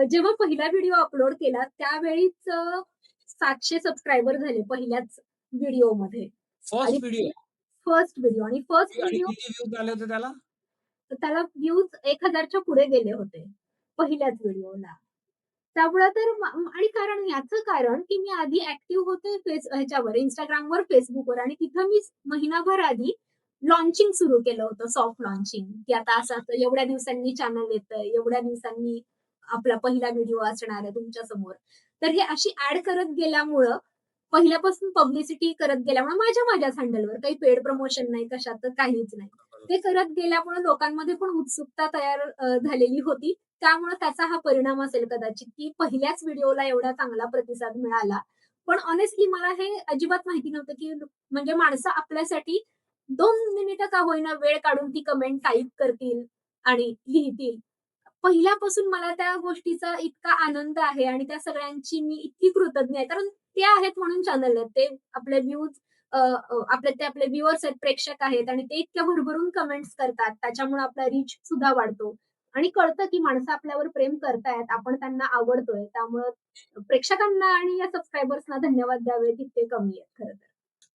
जेव्हा पहिला व्हिडिओ अपलोड केला त्यावेळीच 700 सबस्क्रायबर झाले पहिल्याच व्हिडिओमध्ये आणि फर्स्ट व्हिडिओ फर्स्ट व्हिडिओ आणि फर्स्ट आणि व्हिडिओ किती व्ह्यूज आले होते त्याला? तर त्याला व्ह्यूज 1000च्या पुढे गेले होते, पहिल्याच व्हिडिओला. त्यामुळे तर आणि कारण याचं कारण, की मी आधी ॲक्टिव्ह होते ह्याच्यावर Instagramवर, Facebookवर आणि तिथं मी महिनाभर आधी लॉन्चिंग सुरू केलं होतं, सॉफ्ट लॉन्चिंग, की आता असं-असं एवढ्या दिवसांनी चॅनल येतंय, एवढ्या दिवसांनी आपला पहिला व्हिडिओ असणार आहे तुमच्यासमोर. तर हे अशी ॲड करत गेल्यामुळं, पहिल्यापासून पब्लिसिटी करत गेल्यामुळे माझ्याच हँडलवर काही पेड प्रमोशन नाही, कशाचं काहीच नाही. ते करत गेल्यामुळे लोकांमध्ये पण उत्सुकता तयार झालेली होती. त्यामुळे त्याचा हा परिणाम असेल कदाचित, की पहिल्याच व्हिडिओला एवढा चांगला प्रतिसाद मिळाला. पण हॉनेस्टली मला हे अजिबात माहिती नव्हतं, की म्हणजे माणसं आपल्यासाठी 2 मिनिटं का होईना वेळ काढून ती कमेंट टाइप करतील आणि लिहितील. पहिल्यापासून मला त्या गोष्टीचा इतका आनंद आहे आणि त्या सगळ्यांची मी इतकी कृतज्ञ आहे. कारण ते आहेत म्हणून चॅनल आहेत. ते आपले व्ह्यूज आपले व्ह्यूअर्स आहेत, प्रेक्षक आहेत आणि ते इतक्या भरभरून कमेंट्स करतात. त्याच्यामुळे आपला रीच सुद्धा वाढतो आणि कळतं की माणसं आपल्यावर प्रेम करतायत, आपण त्यांना आवडतोय. त्यामुळं प्रेक्षकांना आणि या सबस्क्रायबर्सना धन्यवाद द्यावे तितके कमी आहेत खरं तर.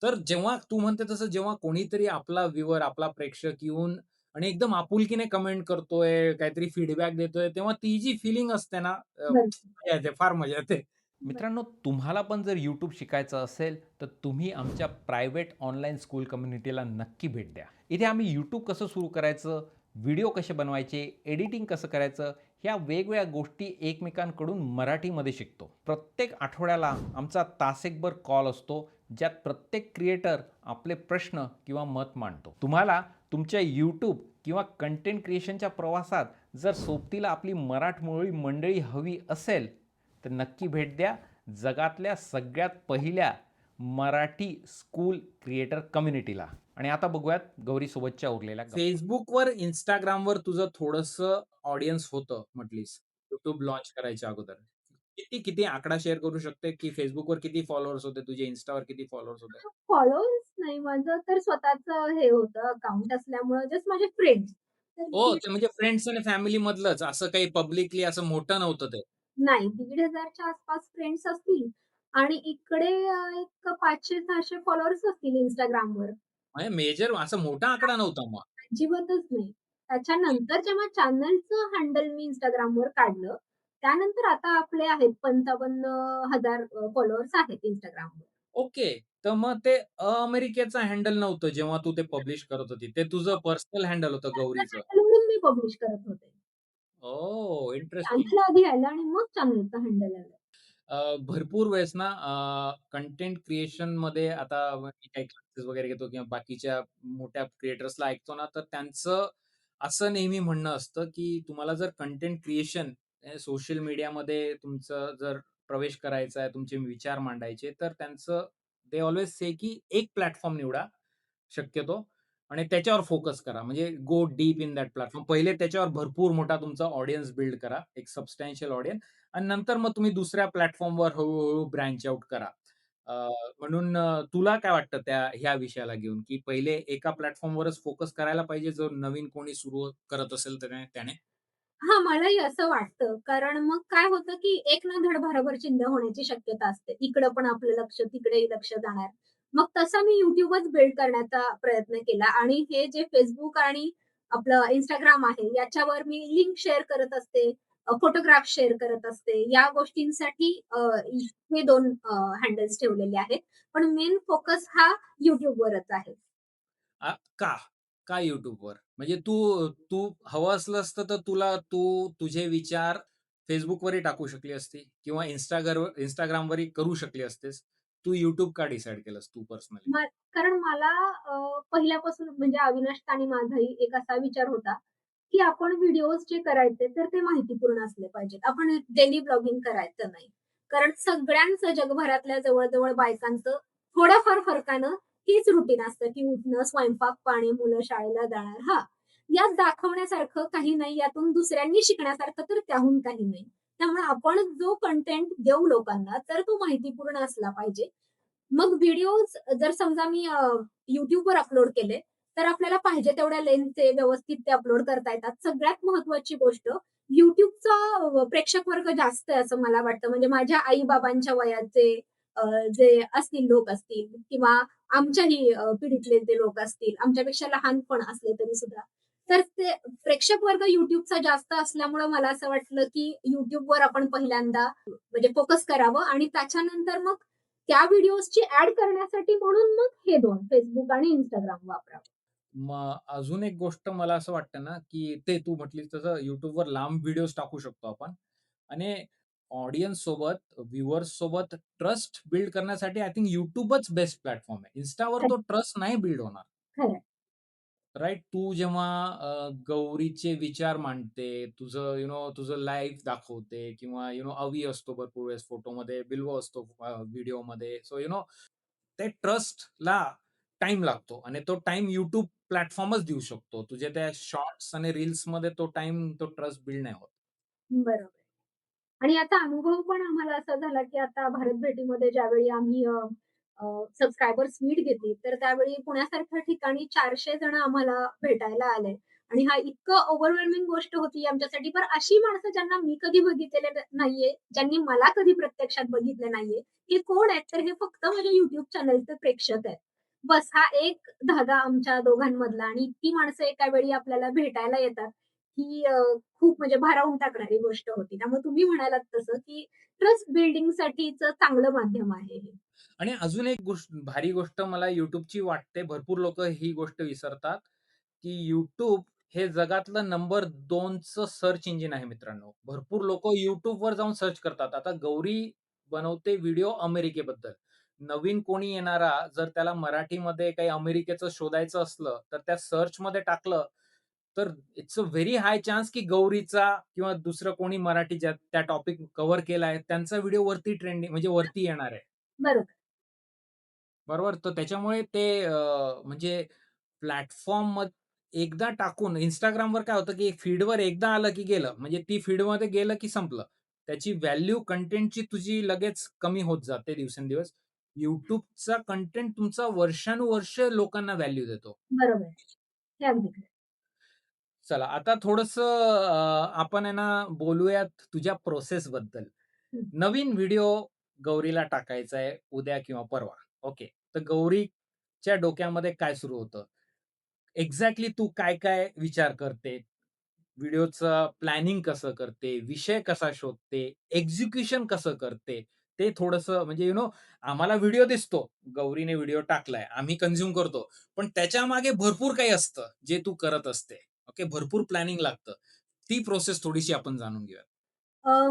तर जेव्हा तू म्हणते तसं जेव्हा कोणीतरी आपला व्ह्यूअर, आपला प्रेक्षक येऊन आणि एकदम आपुलकीने कमेंट करतोय, काहीतरी फीडबॅक देतोय, तेव्हा ती जी फिलिंग असते ना, बरं, मजा येते, फार मजा येते. बरं. मित्रांनो, तुम्हाला पण जर YouTube शिकायचं असेल, तर तुम्ही आमच्या प्रायव्हेट ऑनलाईन स्कूल कम्युनिटीला नक्की भेट द्या. इथे आम्ही YouTube कसं सुरू करायचं, व्हिडिओ कसे बनवायचे, एडिटिंग कसं करायचं, ह्या वेगवेगळ्या गोष्टी एकमेकांकडून मराठीमध्ये शिकतो. प्रत्येक आठवड्याला आमचा तासेकभर कॉल असतो, ज्यात प्रत्येक क्रिएटर आपले प्रश्न किंवा मत मांडतो. तुम्हाला तुमच्या YouTube किंवा कंटेंट क्रिएशनच्या प्रवासात जर सोबतीला आपली मराठमोळी मंडळी हवी असेल, तर नक्की भेट द्या जगातल्या सगळ्यात पहिल्या मराठी स्कूल क्रिएटर कम्युनिटीला. आणि आता बघूयात गौरीसोबतच्या उरलेल्या गप्पा. Facebookवर, Instagramवर तुझं थोडंसं ऑडियन्स होतं म्हटलीस, YouTube लॉन्च करायच्या अगोदर. किती आकडा शेअर करू शकते, की Facebookवर किती फॉलोअर्स होते तुझे, Instaवर किती फॉलोअर्स होते? फॉलोअर्स नाही, माझं तर स्वतःचं हे होतं अकाउंट असल्यामुळं जस्ट माझे फ्रेंड्स. तर हो, दीड ते म्हणजे फ्रेंड्स आणि फॅमिलीमधलंच असं काही पब्लिकली असं मोठं नव्हतं ते. नाही 1,500 च्या आसपास फ्रेंड्स असतील आणि इकडे एक 500-600 फॉलोअर्स असतील Instagramवर. म्हणजे मेजर असा मोठा आकडा नव्हता मग. अजिबातच नाही. त्याच्यानंतर जेव्हा चॅनलचं हँडल मी Instagramवर काढलं, त्यानंतर आता आपले आहेत 55,000 फॉलोअर्स आहेत Instagramवर. ओके. तर मग ते अमेरिकेचं हँडल नव्हतं जेव्हा तू ते पब्लिश करत होती. ते तुझं पर्सनल हँडल होतं चॅनलच्या गौरीचं. हँडलवरून मी पब्लिश करत होते. ओह! इंटरेस्टिंग. चॅनल आधी आलं आणि मग चॅनलचं हँडल आलं. भरपूर वेळेस ना कंटेंट क्रिएशनमध्ये आता मी काही क्लासेस वगैरे घेतो किंवा बाकीच्या मोठ्या क्रिएटर्सला ऐकतो ना, तर त्यांचं असं नेहमी म्हणणं असतं, की तुम्हाला जर कंटेंट क्रिएशन सोशल मीडियामध्ये तुमचं जर प्रवेश करायचा आहे, तुमचे विचार मांडायचे, तर त्यांचं दे अल्वेज से की एक प्लॅटफॉर्म निवडा शक्यतो आणि त्याच्यावर फोकस करा. म्हणजे go deep in that platform. पहिले त्याच्यावर भरपूर मोठा तुमचा ऑडियन्स बिल्ड करा, एक सबस्टॅन्शियल ऑडियन्स आणि नंतर मग तुम्ही दुसऱ्या प्लॅटफॉर्मवर हळू-हळू ब्रँच आउट करा. अ, म्हणून तुला काय वाटतं ह्या विषयाला घेऊन, की पहिले एका प्लॅटफॉर्मवरच फोकस करायला पाहिजे, जर नवीन कोणी सुरू करत असेल तर त्याने? हां, मलाही असं वाटतं. कारण मग काय होतं, की एक ना धड भाराभर चिंध्या होण्याची शक्यता असते. इकडं पण आपलं लक्ष, तिकडेही लक्ष जाणार. मग तसा मी YouTubeच बिल्ड करण्याचा प्रयत्न केला आणि हे जे Facebook आणि आपलं Instagram आहे, याच्यावर मी लिंक शेअर करत असते, फोटोग्राफ शेअर करत असते. या गोष्टींसाठी हे 2 हँडल्स ठेवलेले आहेत. पण मेन फोकस हा YouTubeवरच आहे. का? का YouTubeवर? म्हणजे तू तू हवं असलं असतं तर तुझे विचार Facebookवरही टाकू शकली असती किंवा Instagramवरही करू शकली असतेस. तू YouTube का डिसाईड केलंस तू पर्सनली? कारण मला पहिल्यापासून म्हणजे अविनाश आणि माझाही एक असा विचार होता, की आपण व्हिडिओज जे करायचे तर ते माहितीपूर्ण असले पाहिजेत. आपण डेली ब्लॉगिंग करायचं नाही. कारण सगळ्यांचं जगभरातल्या जवळ-जवळ बायकांचं थोड्याफार फरकानं हीच रुटीन असतं, की उठणं, स्वयंपाक, पाणी, मुलं शाळेला जाणार. हां, यात दाखवण्यासारखं काही नाही, यातून दुसऱ्यांनी शिकण्यासारखं तर त्याहून काही नाही. त्यामुळे आपण जो कंटेंट देऊ लोकांना, तर तो माहितीपूर्ण असला पाहिजे. मग व्हिडिओज जर समजा मी YouTubeवर अपलोड केले, तर आपल्याला पाहिजे तेवढ्या लेंथचे व्यवस्थित ते अपलोड करता येतात. सगळ्यात महत्त्वाची गोष्ट YouTubeचा प्रेक्षक वर्ग जास्त आहे असं मला वाटतं. म्हणजे माझ्या आई-बाबांच्या वयाचे अ, जे असतील लोक असतील किंवा आमच्याही पिढीतले जे लोक असतील, आमच्यापेक्षा लहान पण असले तरी सुद्धा. तर ते प्रेक्षक वर्ग YouTubeचा जास्त असल्यामुळं मला असं वाटलं, की YouTubeवर आपण पहिल्यांदा म्हणजे फोकस करावं आणि त्याच्यानंतर मग त्या व्हिडिओजची ॲड करण्यासाठी म्हणून मग हे 2 Facebook आणि Instagram वापरावं. मग अजून एक गोष्ट मला असं वाटतं ना, की ते तू म्हटलीस तसं YouTubeवर लांब व्हिडिओज टाकू शकतो आपण आणि ऑडियन्स सोबत, व्ह्यूअर्स सोबत ट्रस्ट बिल्ड करण्यासाठी आय थिंक YouTubeच बेस्ट प्लॅटफॉर्म आहे. Instaवर खरं, तो ट्रस्ट नाही बिल्ड होणार. खरं. राइट? तू जेव्हा गौरीचे विचार मांडते, तुझं तुझं लाईफ दाखवते किंवा अवी असतो भरपूर वेळेस फोटोमध्ये, बिल्व असतो व्हिडिओमध्ये. सो ते ट्रस्टला टाईम लागतो आणि तो टाईम YouTube प्लॅटफॉर्मच देऊ शकतो. तुझ्या त्या शॉर्ट्स आणि रील्समध्ये तो ट्रस्ट बिल्ड नाही होत. बरोबर. आणि याचा अनुभव पण आम्हाला असा झाला, की आता भारत भेटीमध्ये ज्यावेळी आम्ही सबस्क्रायबर्स मीट घेतली, तर त्यावेळी पुण्यासारख्या ठिकाणी 400 जण आम्हाला भेटायला आले. आणि हा इतकं ओव्हरवेल्मिंग गोष्ट होती आमच्यासाठी. पण अशी माणसं ज्यांना मी कधी बघितलेलं नाहीये, ज्यांनी मला कधी प्रत्यक्षात बघितलं नाहीये, हे कोण आहेत? तर हे फक्त माझ्या YouTube चॅनलचे प्रेक्षक आहेत. बस हा एक धागा आमच्या दोघांमधला आणि इतकी माणसं एका वेळी आपल्याला भेटायला येतात, ही खूप म्हणजे भारावून टाकणारी गोष्ट होती. त्यामुळे तुम्ही म्हणालात तसं, की ट्रस्ट बिल्डिंगसाठीचं चांगलं माध्यम आहे हे. आणि अजून एक गोष्ट भारी गोष्ट मला YouTubeची वाटते. भरपूर लोकं ही गोष्ट विसरतात, की YouTube हे जगातलं नंबर 2चं सर्च इंजिन आहे मित्रांनो. भरपूर लोकं YouTubeवर जाऊन सर्च करतात. आता गौरी बनवते व्हिडिओ अमेरिकेबद्दल. नवीन कोणी येणारा जर त्याला मराठीमध्ये काही अमेरिकेचं शोधायचं असलं, तर त्या सर्चमध्ये टाकलं, तर it's a very high chance की गौरीचा किंवा दुसरं कोणी मराठी त्या टॉपिक कव्हर केलाय, त्यांचा व्हिडिओ वरती ट्रेंडिंग म्हणजे वरती येणार आहे. बरोबर. बरोबर. तर त्याच्यामुळे ते म्हणजे प्लॅटफॉर्म एकदा टाकून Instagramवर काय होतं, की फीडवर एकदा आलं, की गेलं. म्हणजे ती फीडमध्ये गेलं, की संपलं. त्याची व्हॅल्यू कंटेंटची तुझी लगेच कमी होत जाते दिवसेंदिवस. YouTubeचा कंटेंट तुमचा वर्षानुवर्ष लोकांना व्हॅल्यू देतो. बरोबर. हे अगदी खरं. चला आता थोडंसं आपण आहे ना बोलूयात तुझ्या प्रोसेसबद्दल. हं. नवीन व्हिडिओ गौरीला टाकायचा आहे उद्या किंवा परवा. ओके. तर गौरीच्या डोक्यामध्ये काय सुरू होतं? एक्झॅक्टली तू काय-काय विचार करते? व्हिडिओचं प्लॅनिंग कसं करते? विषय कसा शोधते? एक्झिक्युशन कसं करते? ते थोडंसं म्हणजे आम्हाला व्हिडिओ दिसतो. गौरीने व्हिडिओ टाकलाय. आम्ही कन्झ्युम करतो. पण त्याच्यामागे भरपूर काही असतं, जे तू करत असते. ओके. भरपूर प्लॅनिंग लागतं. ती प्रोसेस थोडीशी आपण जाणून घेऊया.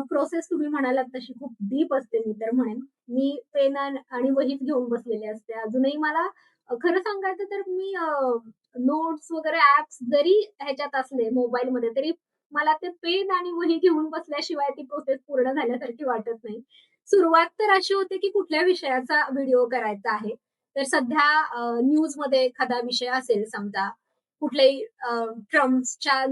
प्रोसेस तुम्ही म्हणालात तशी खूप डीप असते मी तर म्हणेन. मी पेन आणि वहीच घेऊन बसलेले असते. अजूनही मला खरं सांगायचं तर मी नोट्स वगैरे ॲप्स जरी ह्याच्यात असले मोबाईलमध्ये, तरी मला ते पेन आणि वही घेऊन बसल्याशिवाय ती प्रोसेस पूर्ण झाल्यासारखी वाटत नाही. सुरुवात तर अशी होते, की कुठल्या विषयाचा व्हिडिओ करायचा आहे. तर सध्या न्यूजमध्ये एखादा विषय असेल समजा, कुठल्याही ट्रम्प्सच्या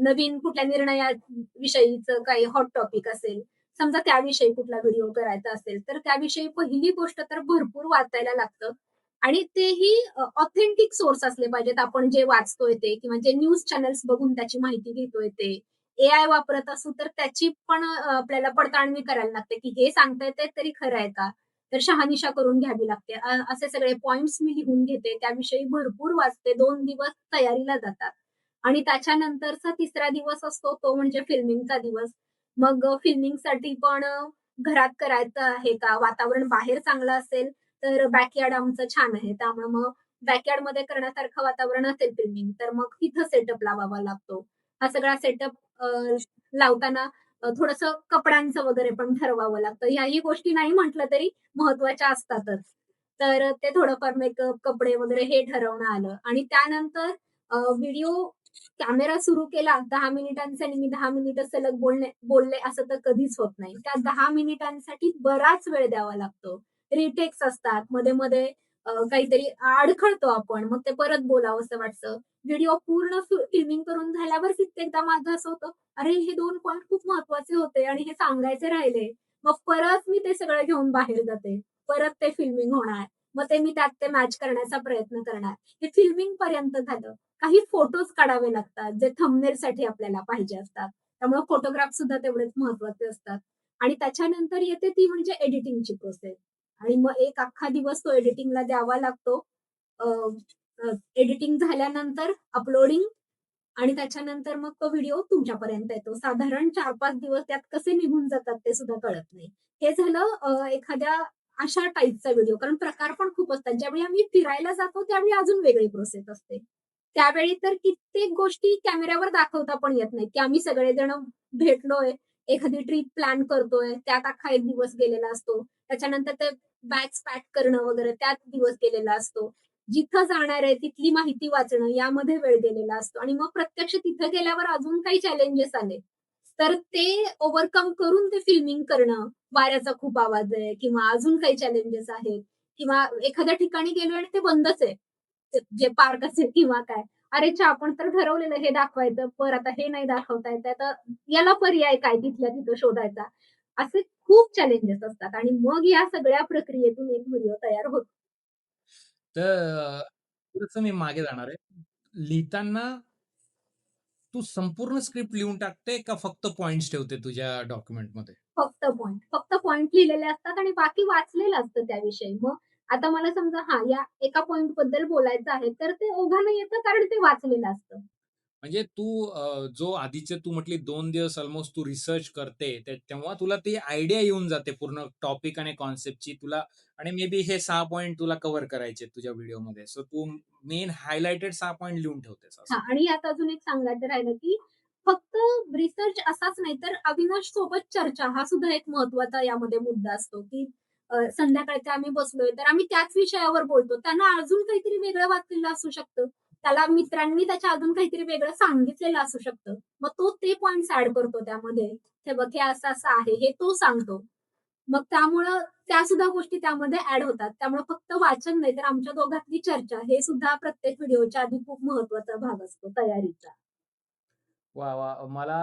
नवीन कुठल्या विषयीचं काही हॉट टॉपिक असेल, समजा त्याविषयी कुठला व्हिडिओ करायचा असेल, तर त्याविषयी पहिली गोष्ट तर भरपूर वाचायला लागतं आणि तेही ऑथेंटिक सोर्स असले पाहिजेत. आपण जे वाचतोय ते किंवा जे न्यूज चॅनल्स बघून त्याची माहिती घेतोय ते. एआय वापरत असू तर त्याची पण आपल्याला पडताळणी करायला लागते, की हे सांगताय ते तरी खरं आहे का? तर शहानिशा करून घ्यावी लागते. असे सगळे पॉइंट्स मी लिहून घेते. त्याविषयी भरपूर वाचते. 2 दिवस तयारीला जातात. आणि त्याच्यानंतरचा तिसरा दिवस असतो तो म्हणजे फिल्मिंगचा दिवस. मग फिल्मिंगसाठी पण घरात करायचं आहे का? वातावरण बाहेर चांगलं असेल, तर बॅकयार्ड आमचं छान आहे. त्यामुळे मग बॅकयार्डमध्ये करण्यासारखं वातावरण असेल फिल्मिंग, तर मग तिथं सेटअप लावावा लागतो. हा सगळा सेटअप लावताना थोडंसं कपड्यांचं वगैरे पण ठरवावं लागतं. ह्याही गोष्टी नाही म्हटलं तरी महत्त्वाच्या असतातच. तर ते थोडंफार मेकअप, कपडे वगैरे हे ठरवणं आलं आणि त्यानंतर व्हिडिओ कॅमेरा सुरू केला 10 मिनिटांचा आणि मी 10 मिनिटं सलग बोलले असं तर कधीच होत नाही. त्या 10 मिनिटांसाठी बराच वेळ द्यावा लागतो. रिटेक्स असतात. मध्ये-मध्ये काहीतरी अडखळतो आपण. मग ते परत बोलावसं वाटतं. व्हिडिओ पूर्ण फिल्मिंग करून झाल्यावर कित्येकदा माझं असं होतं, "अरे, हे 2 पॉइंट खूप महत्त्वाचे होते आणि हे सांगायचे राहिले." मग परत मी ते सगळं घेऊन बाहेर जाते. परत ते फिल्मिंग होणार. मग ते मी त्यात ते मॅच करण्याचा प्रयत्न करणार. हे फिल्मिंग पर्यंत झालं. काही फोटोज काढावे लागतात, जे थंबनेलसाठी आपल्याला पाहिजे असतात. त्यामुळे फोटोग्राफ सुद्धा तेवढेच महत्त्वाचे असतात. आणि त्याच्यानंतर येते ती म्हणजे एडिटिंगची प्रोसेस. आणि मग एक अख्खा दिवस तो एडिटिंगला द्यावा लागतो. अ, एडिटिंग झाल्यानंतर अपलोडिंग आणि त्याच्यानंतर मग तो व्हिडिओ तुमच्यापर्यंत येतो. साधारण 4-5 दिवस त्यात कसे निघून जातात ते सुद्धा कळत नाही. हे झालं एखाद्या अशा टाइपचा व्हिडिओ. कारण प्रकार पण खूप असतात. ज्यावेळी आम्ही फिरायला जातो त्यावेळी अजून वेगळी प्रोसेस असते. त्यावेळी तर कित्येक गोष्टी कॅमेऱ्यावर दाखवता पण येत नाहीत, की आम्ही सगळेजण भेटलोय, एखादी ट्रिप प्लॅन करतोय, त्यात अख्खा 1 दिवस गेलेला असतो. त्याच्यानंतर ते बॅग्स पॅक करणं वगैरे त्यात दिवस गेलेला असतो. जिथं जाणार आहे तिथली माहिती वाचणं यामध्ये वेळ गेलेला असतो आणि मग प्रत्यक्ष तिथं गेल्यावर अजून काही चॅलेंजेस आले, तर ते ओव्हरकम करून ते फिल्मिंग करणं, वाऱ्याचा खूप आवाज आहे किंवा अजून काही चॅलेंजेस आहेत किंवा एखाद्या ठिकाणी गेलोय आणि ते बंदच आहे. जे पार्क असेल किंवा काय. अरेच्चा! आपण तर ठरवलेलं हे दाखवायचं, बरं आता हे नाही दाखवता येत आहे, तर याला पर्याय काय तिथल्या तिथं शोधायचा. असे खूप चॅलेंजेस असतात आणि मग या सगळ्या प्रक्रियेतून एक व्हिडिओ तयार होतो. तर थोडंसं मी मागे जाणार आहे. लिहिताना तू संपूर्ण स्क्रिप्ट लिहून टाकते का फक्त पॉइंट्स ठेवते तुझ्या डॉक्युमेंटमध्ये? फक्त पॉइंट लिहिलेले असतात आणि बाकी वाचलेलं असतं त्याविषयी. मग आता मला समजा हां, या एका पॉइंटबद्दल बोलायचं आहे, तर ते ओघानं येतं कारण ते वाचलेलं असतं. म्हणजे तू जो आधीचे तू म्हटली 2 दिवस अल्मोस्ट तू रिसर्च करते, तेव्हा तुला ती आयडिया येऊन जाते पूर्ण टॉपिक आणि कॉन्सेप्टची तुला आणि मे बी हे 6 पॉइंट तुला कव्हर करायचे आहेत तुझ्या व्हिडिओमध्ये. सो तू मेन हायलाइटेड 6 पॉइंट लिहून ठेवतेस हां असं. आणि यात अजून एक सांगायचं राहिलं, की फक्त रिसर्च असाच नाही, तर अविनाश सोबत चर्चा हा सुद्धा एक महत्त्वाचा यामध्ये मुद्दा असतो, की संध्याकाळचे आम्ही बसलोय, तर आम्ही त्याच विषयावर बोलतो. त्यांना अजून काहीतरी वेगळं वाचलेलं असू शकतं. त्याला मित्रांनी त्याच्या अजून काहीतरी वेगळं सांगितलेलं असू शकतं. मग तो ते पॉइंट्स ॲड करतो त्यामध्ये. "हे बघ, हे असं-असं आहे." हे तो सांगतो. मग त्यामुळं त्या सुद्धा गोष्टी त्यामध्ये ॲड होतात. त्यामुळे फक्त वाचन नाही, तर आमच्या दोघातली चर्चा हे सुद्धा प्रत्येक व्हिडिओच्या आधी खूप महत्त्वाचा भाग असतो तयारीचा. वाह! वाह! मला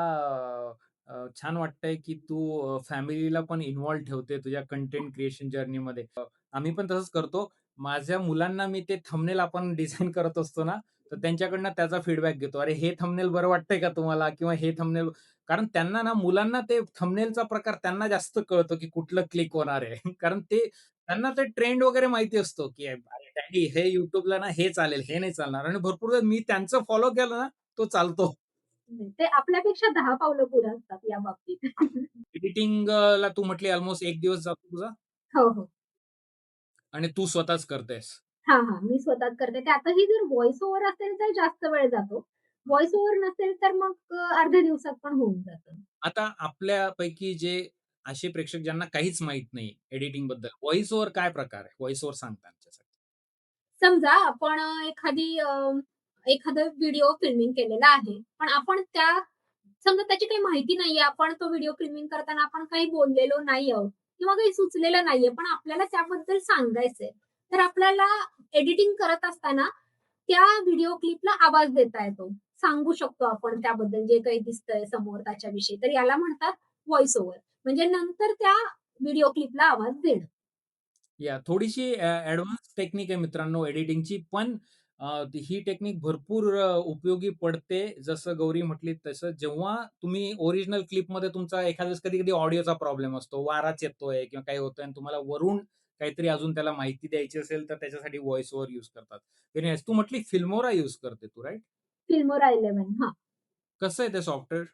छान वाटतंय की तू फॅमिलीला पण इन्व्हॉल्व ठेवते तुझ्या कंटेंट क्रिएशन जर्नीमध्ये. आम्ही पण तसंच करतो. माझ्या मुलांना मी ते थंबनेल आपण डिझाइन करत असतो ना, तर त्यांच्याकडनं त्याचा फीडबॅक घेतो. "अरे, हे थंबनेल बरं वाटतंय का तुम्हाला?" किंवा "हे थंबनेल" कारण त्यांना ना मुलांना ते थंबनेलचा प्रकार त्यांना जास्त कळतो की कुठलं क्लिक होणार आहे. कारण ते त्यांना ते ट्रेंड वगैरे माहिती असतो की "अरे डॅडी, हे YouTubeला ना हे चालेल, हे नाही चालणार." आणि भरपूर वेळा मी त्यांचं फॉलो केलं ना, तो चालतो. ते आपल्यापेक्षा 10 पावलं पुढे असतात या बाबतीत. एडिटिंगला तू म्हटली अल्मोस्ट 1 दिवस जातो तुझा हो, हो. आणि तू स्वतःच करतेस. हां, हां. मी स्वतःच करते. त्यातही जर व्हॉईस ओव्हर असेल तर जास्त वेळ जातो. व्हॉईस ओव्हर नसेल तर मग अर्ध्या दिवसात पण होऊन जातं. आता आपल्यापैकी जे असे प्रेक्षक ज्यांना काहीच माहीत नाही एडिटिंगबद्दल, व्हॉईस ओव्हर काय प्रकार आहे? व्हॉईस ओव्हर सांग आमच्यासाठी. समजा आपण एखादा व्हिडिओ फिल्मिंग केलेला आहे. पण आपण समजा त्याची काही माहिती नाहीये. आपण तो व्हिडिओ फिल्मिंग करताना आपण काही बोललेलो नाही आहोत किंवा काही सुचलेलं नाहीये. पण आपल्याला त्याबद्दल सांगायचंय. तर आपल्याला एडिटिंग करत असताना त्या व्हिडिओ क्लिपला आवाज देता येतो. सांगू शकतो आपण त्याबद्दल जे काही दिसतंय समोर त्याच्याविषयी. तर याला म्हणतात व्हॉईस ओव्हर. म्हणजे नंतर त्या व्हिडिओ क्लिपला आवाज देणं. थोडीशी ॲडव्हान्स टेक्निक आहे मित्रांनो एडिटिंगची, पण ही टेक्निक भरपूर उपयोगी पडते. जसं गौरी म्हटली तसं जेव्हा तुम्ही ओरिजिनल क्लिपमध्ये तुमचा एखाद्या वेळेस कधी-कधी ऑडिओचा प्रॉब्लेम असतो, वाराच येतोय किंवा काही होतंय आणि तुम्हाला वरून काहीतरी अजून त्याला माहिती द्यायची असेल, तर त्याच्यासाठी व्हॉईस ओव्हर यूज करतात. Very nice. तू म्हटली Filmora यूज करते तू, राइट? Filmora 11 हां. कसं आहे ते सॉफ्टवेअर?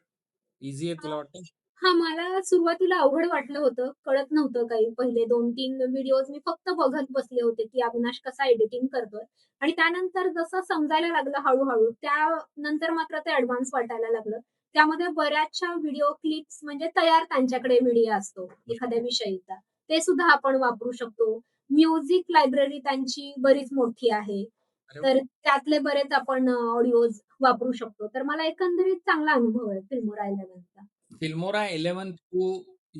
ईझी आहे अ, तुला वाटतं? हां, मला सुरुवातीला अवघड वाटलं होतं. कळत नव्हतं काही. पहिले 2-3 व्हिडिओज मी फक्त बघत बसले होते, की अविनाश कसा एडिटिंग करतोय आणि त्यानंतर जसं समजायला लागलं हळू-हळू, त्यानंतर मात्र ते ॲडव्हान्स वाटायला लागलं. त्यामध्ये बऱ्याचशा व्हिडिओ क्लिप्स म्हणजे तयार त्यांच्याकडे मीडिया असतो एखाद्या विषयीचा. ते सुद्धा आपण वापरू शकतो. म्युझिक लायब्ररी त्यांची बरीच मोठी आहे. अरे तर त्यातले बरेच आपण ऑडिओज वापरू शकतो. तर मला एकंदरीत चांगला अनुभव आहे Filmora 11चा. Filmora 11 तू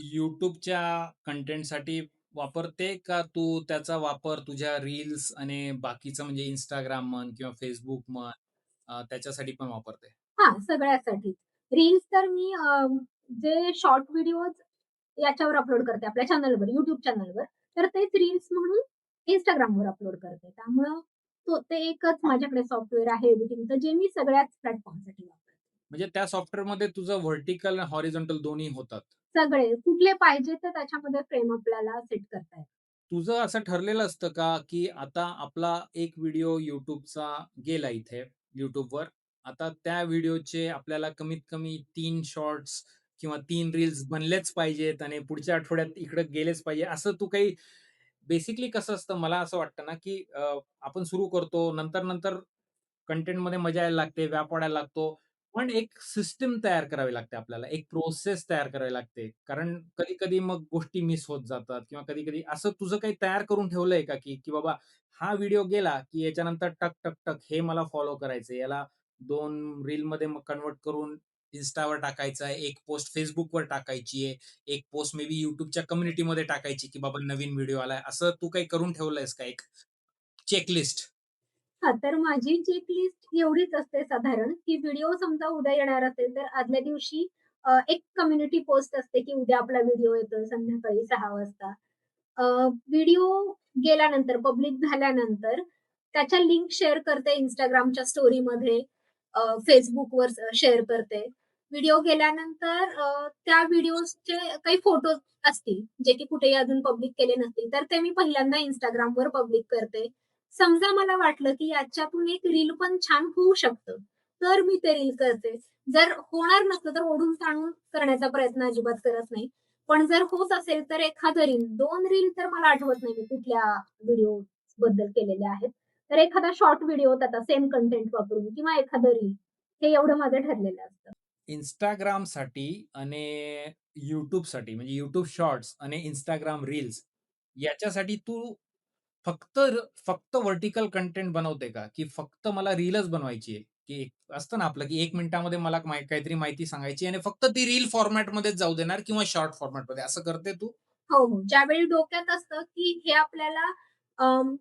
YouTubeच्या कंटेंटसाठी वापरते का तू त्याचा वापर तुझ्या रील्स आणि बाकीचं म्हणजे Instagram म्हण किंवा Facebook म्हण त्याच्यासाठी पण वापरते? हां, सगळ्यासाठीच. रील्स तर मी जे शॉर्ट व्हिडिओज याच्यावर अपलोड करते आपल्या चॅनलवर, YouTube चॅनलवर. तर तेच रील्स म्हणून Instagramवर अपलोड करते. त्यामुळं ते एकच माझ्याकडे सॉफ्टवेअर आहे एडिटिंगचं, जे मी सगळ्याच प्लॅटफॉर्मसाठी वापरते. म्हणजे त्या सॉफ्टवेअरमध्ये तुझं व्हर्टिकल आणि हॉरिझॉन्टल दोन्ही होतात. सगळे कुठले पाहिजे तर त्याच्यामध्ये फ्रेम आपल्याला सेट करता येतात. तुझं असं ठरलेलं असतं का, की आता आपला एक व्हिडिओ YouTubeचा गेला इथे YouTubeवर. आता त्या व्हिडिओचे आपल्याला कमीत कमी 3 शॉर्ट्स किंवा 3 रील्स बनलेच पाहिजेत आणि पुढच्या आठवड्यात इकडे गेलेच पाहिजे. असं तू काही बेसिकली कसं असतं मला असं वाटतं ना, की आपण सुरू करतो. नंतर कंटेंटमध्ये मजा यायला लागते, व्याप वाढायला लागतो. पण एक सिस्टम तयार करावी लागते आपल्याला. एक प्रोसेस तयार करावी लागते. कारण कधी-कधी मग गोष्टी मिस होत जातात किंवा कधी-कधी असं तुझं काही तयार करून ठेवलंय का, की बाबा हा व्हिडिओ गेला, की याच्यानंतर टक, टक, टक हे मला फॉलो करायचंय. याला 2 रीलमध्ये मग कन्व्हर्ट करून Instaवर टाकायचं आहे. एक पोस्ट Facebookवर टाकायची आहे. एक पोस्ट मे बी YouTubeच्या कम्युनिटीमध्ये टाकायची, की बाबा नवीन व्हिडिओ आलाय. असं तू काही करून ठेवलंयस का एक चेकलिस्ट? हां, तर माझी चेकलिस्ट एवढीच असते साधारण, की व्हिडिओ समजा उद्या येणार असेल, तर आदल्या दिवशी एक कम्युनिटी पोस्ट असते, की उद्या आपला व्हिडिओ येतोय संध्याकाळी 6 वाजता. व्हिडिओ गेल्यानंतर, पब्लिक झाल्यानंतर त्याच्या लिंक शेअर करते Instagramच्या स्टोरीमध्ये, Facebookवर शेअर करते. व्हिडिओ गेल्यानंतर त्या व्हिडिओजचे काही फोटोज असतील, जे की कुठेही अजून पब्लिक केले नसतील, तर ते मी पहिल्यांदा Instagramवर पब्लिक करते. समजा मला वाटलं, की याच्यातून एक रील पण छान होऊ शकतं, तर मी ते रील करते. जर होणार नसलं, तर ओढून-ताणून करण्याचा प्रयत्न अजिबात करत नाही. पण जर होत असेल, तर एखादं रील, 2 रील तर मला आठवत नाही मी कुठल्या व्हिडिओबद्दल केलेल्या आहेत. तर एखादा शॉर्ट व्हिडिओ त्याचा सेम कंटेंट वापरून किंवा एखादं रील, हे एवढं माझं ठरलेलं असतं. Instagramसाठी आणि YouTubeसाठी म्हणजे YouTube शॉर्ट्स आणि Instagram रील्स याच्यासाठी तू फक्त व्हर्टिकल कंटेंट बनवते का? की फक्त मला रीलच बनवायची आहे? की असतं ना आपलं, की 1 मिनिटामध्ये मला काहीतरी माहिती सांगायची आणि फक्त ती रील फॉर्मॅटमध्येच जाऊ देणार किंवा शॉर्ट फॉर्मॅटमध्ये असं करते तू? हो, हो. ज्यावेळी डोक्यात असतं, की हे आपल्याला अं,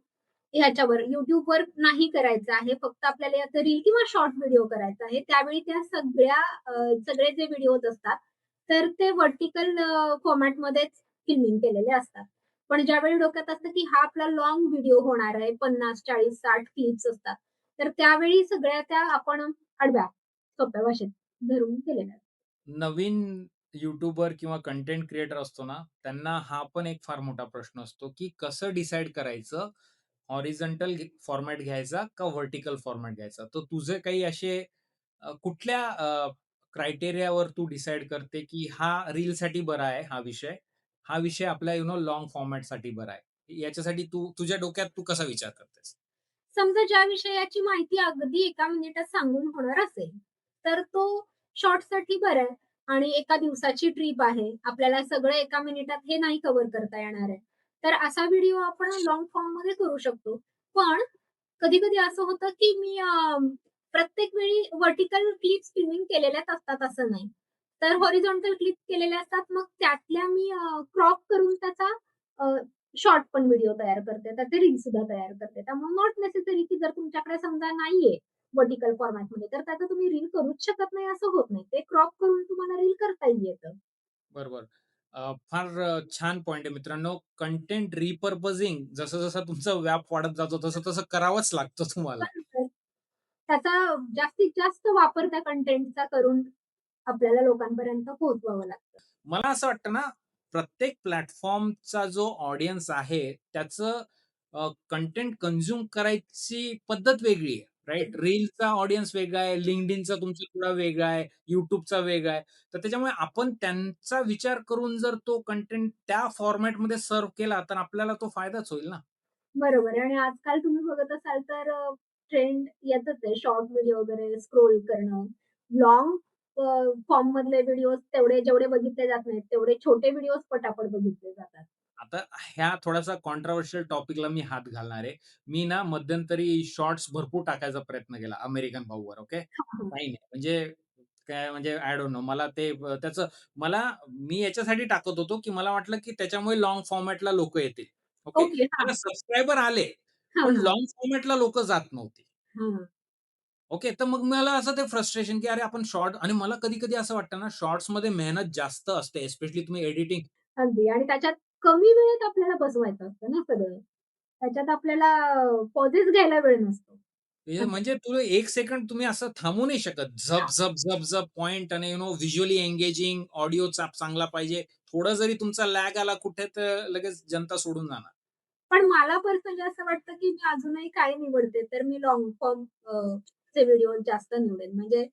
ह्याच्यावर YouTubeवर नाही करायचं आहे. फक्त आपल्याला याचा रील किंवा शॉर्ट व्हिडिओ करायचा आहे. त्यावेळी त्या सगळे जे व्हिडिओज असतात, तर ते व्हर्टिकल फॉर्मॅटमध्येच फिल्मिंग केलेले असतात. पण ज्यावेळी डोक्यात असतं, की हा आपला लाँग व्हिडिओ होणार आहे 50, 40, 60 क्लिप्स असतात. तर त्यावेळी सगळ्या त्या आपण आडव्या, सोप्या भाषेत धरून केलेल्या असतात. नवीन यूट्यूबर किंवा कंटेंट क्रिएटर असतो ना, त्यांना हा पण एक फार मोठा प्रश्न असतो, की कसं डिसाईड करायचं, हॉरिझॉन्टल फॉर्मॅट घ्यायचा का व्हर्टिकल फॉर्मॅट घ्यायचा? तर तुझे काही असे कुठल्या क्रायटेरियावर तू डिसाईड करते, की हा रीलसाठी बरा आहे हा विषय. हा विषय आपल्या लाँग फॉर्मॅटसाठी बरा आहे. याच्यासाठी तू तुझ्या डोक्यात तू कसा विचार करतेस? समजा ज्या विषयाची माहिती अगदी एका मिनिटात सांगून होणार असेल, तर तो शॉर्टसाठी बरा आहे आणि एका दिवसाची ट्रिप आहे. आपल्याला सगळं एका मिनिटात हे नाही कव्हर करता येणार आहे. तर असा व्हिडिओ आपण लाँग फॉर्ममध्ये करू शकतो. पण कधी-कधी असं होतं, की मी प्रत्येक वेळी व्हर्टिकल क्लिप्स फिल्मिंग केलेल्याच असतात असं नाही. तर हॉरिझॉन्टल क्लिप्स केलेल्या असतात. मग त्यातल्या मी क्रॉप करून त्याचा शॉर्ट पण व्हिडिओ तयार करते. त्याचे रील्ससुद्धा तयार करते. त्यामुळे नॉट नेसेसरी की जर तुमच्याकडे समजा नाहीये व्हर्टिकल फॉर्मॅटमध्ये, तर त्याचं तुम्ही रील करूच शकत नाही असं होत नाही. ते क्रॉप करून तुम्हाला रील करताही येतं. बरोबर. फार छान पॉइंट आहे मित्रांनो. कंटेंट रिपर्पजिंग जसं-जसं तुमचा व्याप वाढत जातो, तसं-तसं करावंच लागतं तुम्हाला. बरोबर. त्याचा जास्तीत जास्त वापर त्या कंटेंटचा करून आपल्याला लोकांपर्यंत पोहोचवावं लागतं. मला असं वाटतं ना, प्रत्येक प्लॅटफॉर्मचा जो ऑडियन्स आहे, त्याचं कंटेंट कन्झ्युम करायची पद्धत वेगळी आहे, राइट? रीलचा ऑडियन्स वेगळा आहे, LinkedInचा तुमचा थोडा वेगळा आहे, YouTubeचा वेगळा आहे. तर त्याच्यामुळे आपण त्यांचा विचार करून जर तो कंटेंट त्या फॉर्मॅटमध्ये सर्व्ह केला, तर आपल्याला तो फायदाच होईल ना. बरोबर आहे आणि आजकाल तुम्ही बघत असाल तर ट्रेंड येतच आहे शॉर्ट व्हिडिओ वगैरे स्क्रोल करणं. लाँग फॉर्ममधले व्हिडिओज तेवढे जेवढे बघितले जात नाहीत, तेवढे छोटे व्हिडिओज पटापट बघितले जातात. आता ह्या थोडासा कॉन्ट्रोव्हर्शियल टॉपिकला मी हात घालणार आहे. मी ना मध्यंतरी शॉर्ट्स भरपूर टाकायचा प्रयत्न केला अमेरिकन भाऊवर, ओके. हां, काही नाही म्हणजे काय म्हणजे आय डोंट नो मला ते त्याचं मला मी याच्यासाठी टाकत होतो, की मला वाटलं, की त्याच्यामुळे लाँग फॉर्मॅटला लोकं येतील. ओके. ओके. हां, मला सबस्क्रायबर आले, हां, पण हां, लाँग फॉर्मॅटला लोकं जात नव्हती. हां. ओके. तर मग मला असं ते फ्रस्ट्रेशन, की अरे आपण शॉर्ट आणि मला कधी-कधी असं वाटतं ना, शॉर्ट्समध्ये मेहनत जास्त असते. स्पेशली तुम्ही एडिटिंग अगदी आणि त्याच्यात कमी वेळेत आपल्याला बसवायचं असतं ना सगळं. त्याच्यात आपल्याला पॉजेस घ्यायला वेळ नसतो. ते असं. म्हणजे तुला 1 सेकंड तुम्ही असं थांबू नाही शकत. झप, हां. झप, झप, झप पॉइंट आणि व्हिज्युअली एंगेजिंग ऑडिओ चांगला पाहिजे. थोडा जरी तुमचा लॅग आला कुठे तर लगेच जनता सोडून जाणार. पण मला पर्सनली असं वाटतं, की मी अजूनही काय निवडते, तर मी लाँग फॉर्म चे व्हिडिओ जास्त निवडेन. म्हणजे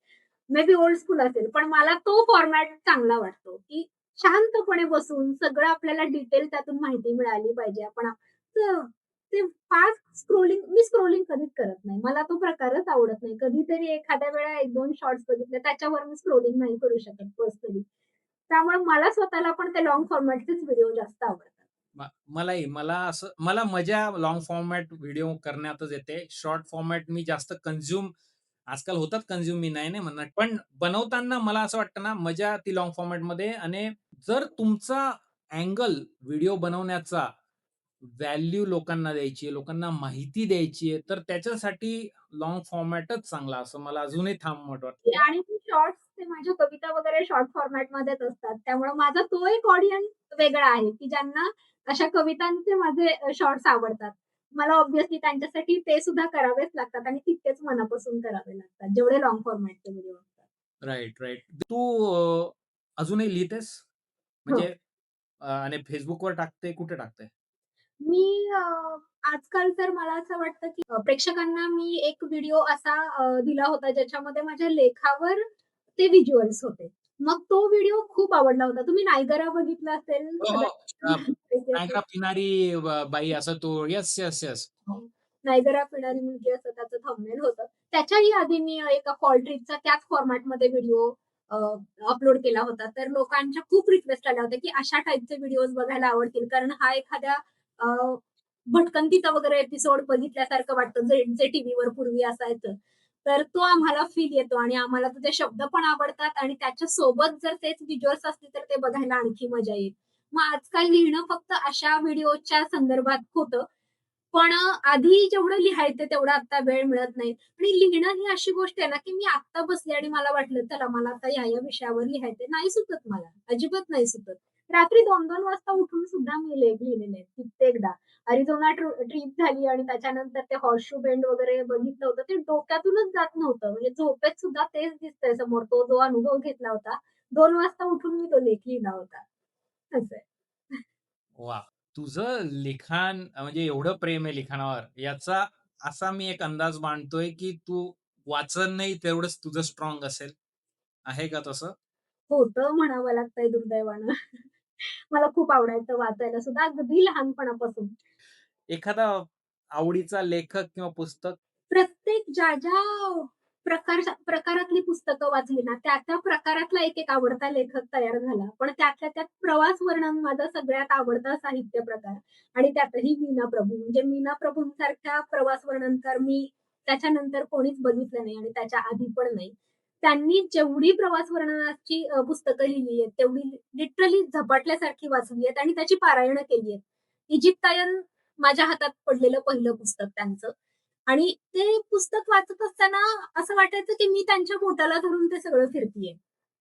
मे बी ओल्ड स्कूल असेल, पण मला तो फॉर्मॅट चांगला वाटतो, की शांतपणे बसून सगळं आपल्याला डिटेल त्यातून माहिती मिळाली पाहिजे. आपण असं ते फास्ट स्क्रोलिंग मी स्क्रोलिंग कधीच करत नाही. मला तो प्रकारच आवडत नाही. कधीतरी एखाद्या वेळा 1-2 शॉर्ट्स बघितले, त्याच्यावर मी स्क्रोलिंग नाही करू शकत पर्सनली. त्यामुळे मला स्वतःला पण ते लाँग फॉर्मॅटचेच व्हिडिओ जास्त आवडतात. मलाही मला असं मला मजा लाँग फॉर्मॅट व्हिडिओ करण्यातच येते. शॉर्ट फॉर्मॅट मी जास्त आजकाल होतात कन्झ्युम मी नाही, नाही म्हणणार. पण बनवताना मला असं वाटतं ना, मजा ती लाँग फॉर्मॅटमध्ये आणि जर तुमचा अँगल व्हिडिओ बनवण्याचा व्हॅल्यू लोकांना द्यायची आहे, लोकांना माहिती द्यायची आहे, तर त्याच्यासाठी लाँग फॉर्मॅटच चांगला असं मला अजूनही ठाम मत वाटतं. आणि मी शॉर्ट्स ते माझ्या कविता वगैरे शॉर्ट फॉर्मॅटमध्येच असतात. त्यामुळे माझा तो एक ऑडियन्स वेगळा आहे, की ज्यांना अशा कवितांचे माझे शॉर्ट्स आवडतात. मला ऑब्व्हियसली त्यांच्यासाठी ते सुद्धा करावेच लागतात आणि तितकेच मनापासून करावे लागतात, जेवढे लाँग फॉर्मॅटचे व्हिडिओ असतात. Right, right. तू अजूनही लिहितेस? हो. म्हणजे आणि Facebookवर टाकते, कुठे टाकते? मी आजकाल तर मला असं वाटतं, की प्रेक्षकांना मी एक व्हिडिओ असा दिला होता, ज्याच्यामध्ये माझ्या लेखावर ते व्हिज्युअल्स होते. मग तो व्हिडिओ खूप आवडला होता. तुम्ही नायगरा बघितला असेल हो, हो. कदाचित माहिती नाही असेल. का पिणारी बाई असं तो येस, येस, येस. हो. नायगरा पिणारी मुलगी असं त्याचं थंबनेल होतं. त्याच्याही आधी मी एका फॉल ट्रिपचा त्याच फॉर्मॅटमध्ये व्हिडिओ अपलोड केला होता. तर लोकांच्या खूप रिक्वेस्ट आल्या होत्या, की अशा टाइपचे व्हिडिओज बघायला आवडतील. कारण हा एखाद्या अ, भटकंतीचा वगैरे एपिसोड बघितल्यासारखं वाटतं, जे जे टीव्हीवर पूर्वी असायचं. तर तो आम्हाला फील येतो आणि आम्हाला तर ते शब्द पण आवडतात आणि त्याच्यासोबत जर तेच व्हिज्युअल्स असतील, तर ते बघायला आणखी मजा येईल. मग आजकाल लिहिणं फक्त अशा व्हिडिओच्या संदर्भात होतं. पण आधी जेवढं लिहायचे तेवढा आता वेळ मिळत नाही. आणि लिहिणं ही अशी गोष्ट आहे ना, की मी आत्ता बसले आणि मला वाटलं, चला मला आता ह्या-ह्या विषयावर लिहायचंय. नाही सुचत मला. अजिबात नाही सुचत. रात्री 2-2 वाजता उठून सुद्धा मी लेख लिहिलेले आहेत कित्येकदा. अरिझोना ट्रिप झाली आणि त्याच्यानंतर ते हॉर्सशू बेंड वगैरे बघितलं होतं. ते डोक्यातूनच जात नव्हतं. म्हणजे झोपेत सुद्धा तेच दिसतंय समोर. तो जो अनुभव घेतला होता. 2 वाजता उठून मी तो लेख लिहिला होता. असं आहे. वाह! तुझं लिखाण म्हणजे एवढं प्रेम आहे लिखाणावर, याचा असा मी एक अंदाज बांधतोय, की तू वाचनही तेवढंच तुझं स्ट्राँग असेल. आहे का तसं? होतं म्हणावं लागतंय दुर्दैवानं. मला खूप आवडायचं वाचायला सुद्धा अगदी लहानपणापासून. एखादा आवडीचा लेखक किंवा पुस्तक? प्रत्येक ज्या प्रकारातली पुस्तकं वाचली ना, त्या प्रकारातला एक आवडता लेखक तयार झाला. पण त्यातल्या त्यात प्रवास वर्णन माझा सगळ्यात आवडता साहित्य प्रकार आणि त्यातही मीना प्रभू. म्हणजे मीना प्रभूंसारख्या प्रवास वर्णनकार मी त्याच्यानंतर कोणीच बघितलं नाही आणि त्याच्या आधी पण नाही. त्यांनी जेवढी प्रवास वर्णनाची पुस्तकं लिहिली आहेत, तेवढी लिटरली झपाटल्यासारखी वाचली आहेत आणि त्याची पारायणं केली आहेत. इजिप्तायन माझ्या हातात पडलेलं पहिलं पुस्तक त्यांचं. आणि ते पुस्तक वाचत असताना असं वाटायचं, की मी त्यांच्या बोटाला धरून ते सगळं फिरतीये.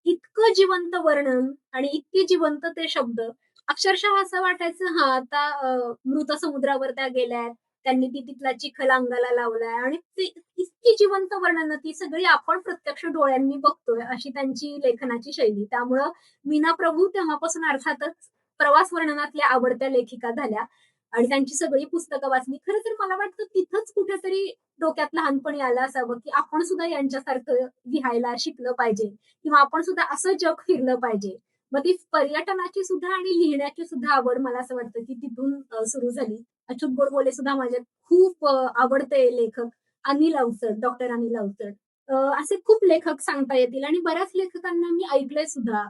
इतकं जिवंत वर्णन आणि इतके जिवंत ते शब्द. अक्षरशः असं वाटायचं हां, आता मृत समुद्रावर त्या गेल्यात. त्यांनी तिथला चिखल अंगाला लावलाय आणि ते इतकी जिवंत वर्णनं ती सगळी आपण प्रत्यक्ष डोळ्यांनी बघतोय, अशी त्यांची लेखनाची शैली. त्यामुळं मीना प्रभू तेव्हापासून अर्थातच प्रवास वर्णनातल्या आवडत्या लेखिका झाल्या. आणि त्यांची सगळी पुस्तकं वाचली. खरं तर मला वाटतं तिथंच कुठेतरी डोक्यात लहानपणी आलं असावं, की आपण सुद्धा यांच्यासारखं लिहायला शिकलं पाहिजे किंवा आपण सुद्धा असं जग फिरलं पाहिजे. मग ती पर्यटनाची सुद्धा आणि लिहिण्याची सुद्धा आवड मला असं वाटतं, की तिथून सुरू झाली. अच्युत गोडबोले सुद्धा माझे खूप आवडते लेखक. अनिल अवचट, डॉक्टर अनिल अवचट. असे खूप लेखक सांगता येतील आणि बऱ्याच लेखकांना मी ऐकलंय सुद्धा.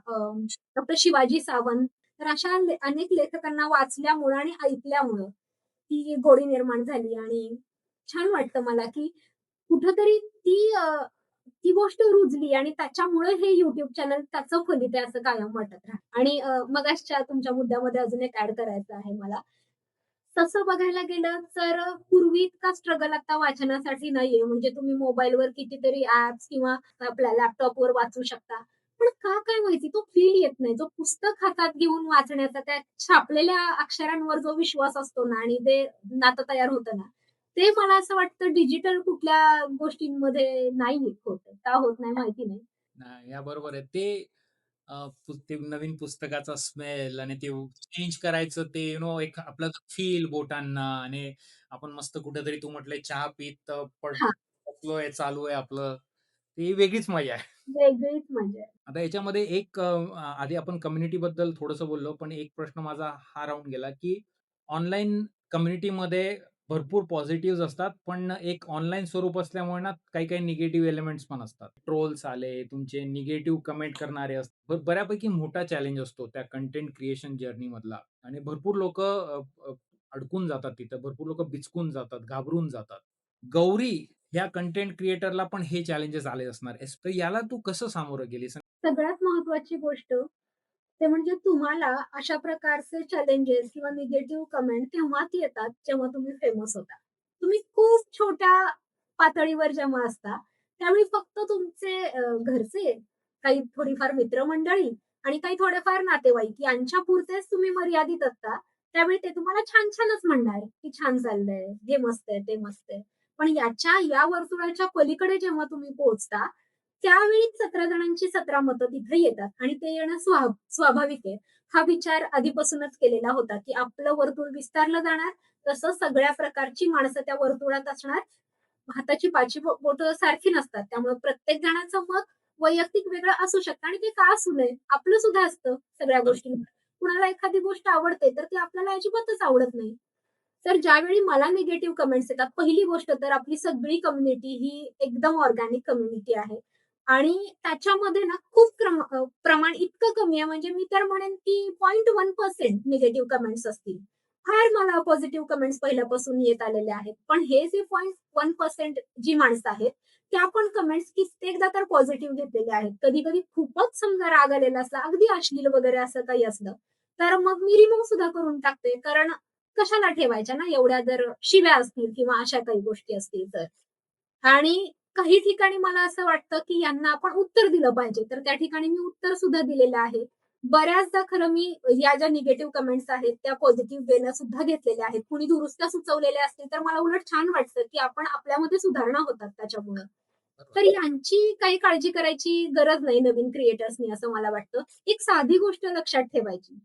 डॉक्टर शिवाजी सावंत. तर अशा अनेक लेखकांना वाचल्यामुळं आणि ऐकल्यामुळं ती गोडी निर्माण झाली आणि छान वाटतं मला, की कुठेतरी ती गोष्ट रुजली आणि त्याच्यामुळे हे YouTube चॅनल त्याचं फलित आहे असं कायम वाटत राहतं. आणि मगासच्या तुमच्या मुद्द्यामध्ये अजून एक ॲड करायचं आहे मला. तसं बघायला गेलं तर पूर्वी इतका स्ट्रगल आता वाचनासाठी नाहीये. म्हणजे तुम्ही मोबाईलवर कितीतरी ॲप्स किंवा आपल्या लॅपटॉपवर वाचू शकता. पण का काय माहिती तो फील येत नाही. जो पुस्तक हातात घेऊन वाचण्याचा त्या छापलेल्या अक्षरांवर जो विश्वास असतो ना आणि ते नातं तयार होतं ना, ते मला असं वाटतं डिजिटल कुठल्या गोष्टींमध्ये नाही होत. का होत नाही माहिती नाही. नाही, या बरोबर आहे. ते ते नवीन पुस्तकाचा स्मेल आणि ते चेंज करायचं ते एक आपलं फील बोटांना आणि आपण मस्त कुठेतरी तू म्हटलंय चहा पीत हां, बसलोय, चालू आहे आपलं. ती वेगळीच मजा आहे. वेगळीच मजा आहे. आता याच्यामध्ये एक आधी आपण कम्युनिटीबद्दल थोडंसं बोललो, पण एक प्रश्न माझा हा राहून गेला, की ऑनलाईन कम्युनिटीमध्ये भरपूर पॉझिटिव्हज असतात, पण एक ऑनलाईन स्वरूप असल्यामुळे ना काही-काही निगेटिव्ह एलिमेंट्स पण असतात. ट्रोल्स आले, तुमचे निगेटिव्ह कमेंट करणारे असतात. बऱ्यापैकी मोठा चॅलेंज असतो त्या कंटेंट क्रिएशन जर्नीमधला आणि भरपूर लोकं अडकून जातात तिथं. भरपूर लोकं बिचकून जातात, घाबरून जातात. गौरी ह्या कंटेंट क्रिएटरला पण हे चॅलेंजेस आले असणार. तर याला तू कसं सामोरं गेलीस? सगळ्यात महत्त्वाची गोष्ट ते म्हणजे तुम्हाला अशा प्रकारचे चॅलेंजेस किंवा निगेटिव्ह कमेंट तेव्हाच येतात, जेव्हा तुम्ही फेमस होता. तुम्ही खूप छोट्या पातळीवर जेव्हा असता, त्यावेळी फक्त तुमचे घरचे, काही थोडीफार मित्रमंडळी आणि काही थोडेफार नातेवाईक यांच्यापुरतेच तुम्ही मर्यादित असता. त्यावेळी ते तुम्हाला छान-छानच म्हणणार, की छान चाललंय, हे मस्त आहे, ते मस्त आहे. पण या वर्तुळाच्या पलीकडे जेव्हा तुम्ही पोहोचता, त्यावेळी 17 जणांची 17 मतं तिथे येतात आणि ते येणं स्वाभाविक आहे. हा विचार आधीपासूनच केलेला होता, की आपलं वर्तुळ विस्तारलं जाणार, तसं सगळ्या प्रकारची माणसं त्या वर्तुळात असणार. हाताची पाची बोटं सारखी नसतात. त्यामुळे प्रत्येक जणाचं मत वैयक्तिक वेगळं असू शकतं आणि ते का असू नये? आपलं सुद्धा असतं सगळ्या बरोबर. गोष्टींवर. कुणाला एखादी गोष्ट आवडते, तर ती आपल्याला अजिबातच आवडत नाही. तर ज्यावेळी मला निगेटिव्ह कमेंट्स येतात, पहिली गोष्ट तर आपली सगळी कम्युनिटी ही एकदम ऑर्गॅनिक कम्युनिटी आहे आणि त्याच्यामध्ये ना खूप प्रमाण इतकं कमी आहे म्हणजे मी तर म्हणेन की 0.1% निगेटिव्ह कमेंट्स असतील. फार मला पॉझिटिव्ह कमेंट्स पहिल्यापासून येत आलेले आहेत. पण हे जे 0.1% जी माणसं आहेत, त्या पण कमेंट्स कित्येकदा तर पॉझिटिव्ह घेतलेल्या आहेत. कधी-कधी खूपच समजा राग आलेला असला, अगदी अश्लील वगैरे असं काही असलं, तर मग मी रिमूव्ह सुद्धा करून टाकते. कारण कशाला ठेवायच्या ना एवढ्या जर शिव्या असतील किंवा अशा काही गोष्टी असतील तर. आणि काही ठिकाणी मला असं वाटतं, की यांना आपण उत्तर दिलं पाहिजे. तर त्या ठिकाणी मी उत्तर सुद्धा दिलेलं आहे. बऱ्याचदा खरं मी या ज्या निगेटिव्ह कमेंट्स आहेत, त्या पॉझिटिव्ह वेनं सुद्धा घेतलेल्या आहेत. कुणी दुरुस्त्या सुचवलेल्या असतील, तर मला उलट छान वाटतं, की आपण आपल्यामध्ये सुधारणा होतात त्याच्यामुळं. बरोबर. तर यांची काही काळजी करायची गरज नाही नवीन क्रिएटर्सनी असं मला वाटतं. एक साधी गोष्ट लक्षात ठेवायची.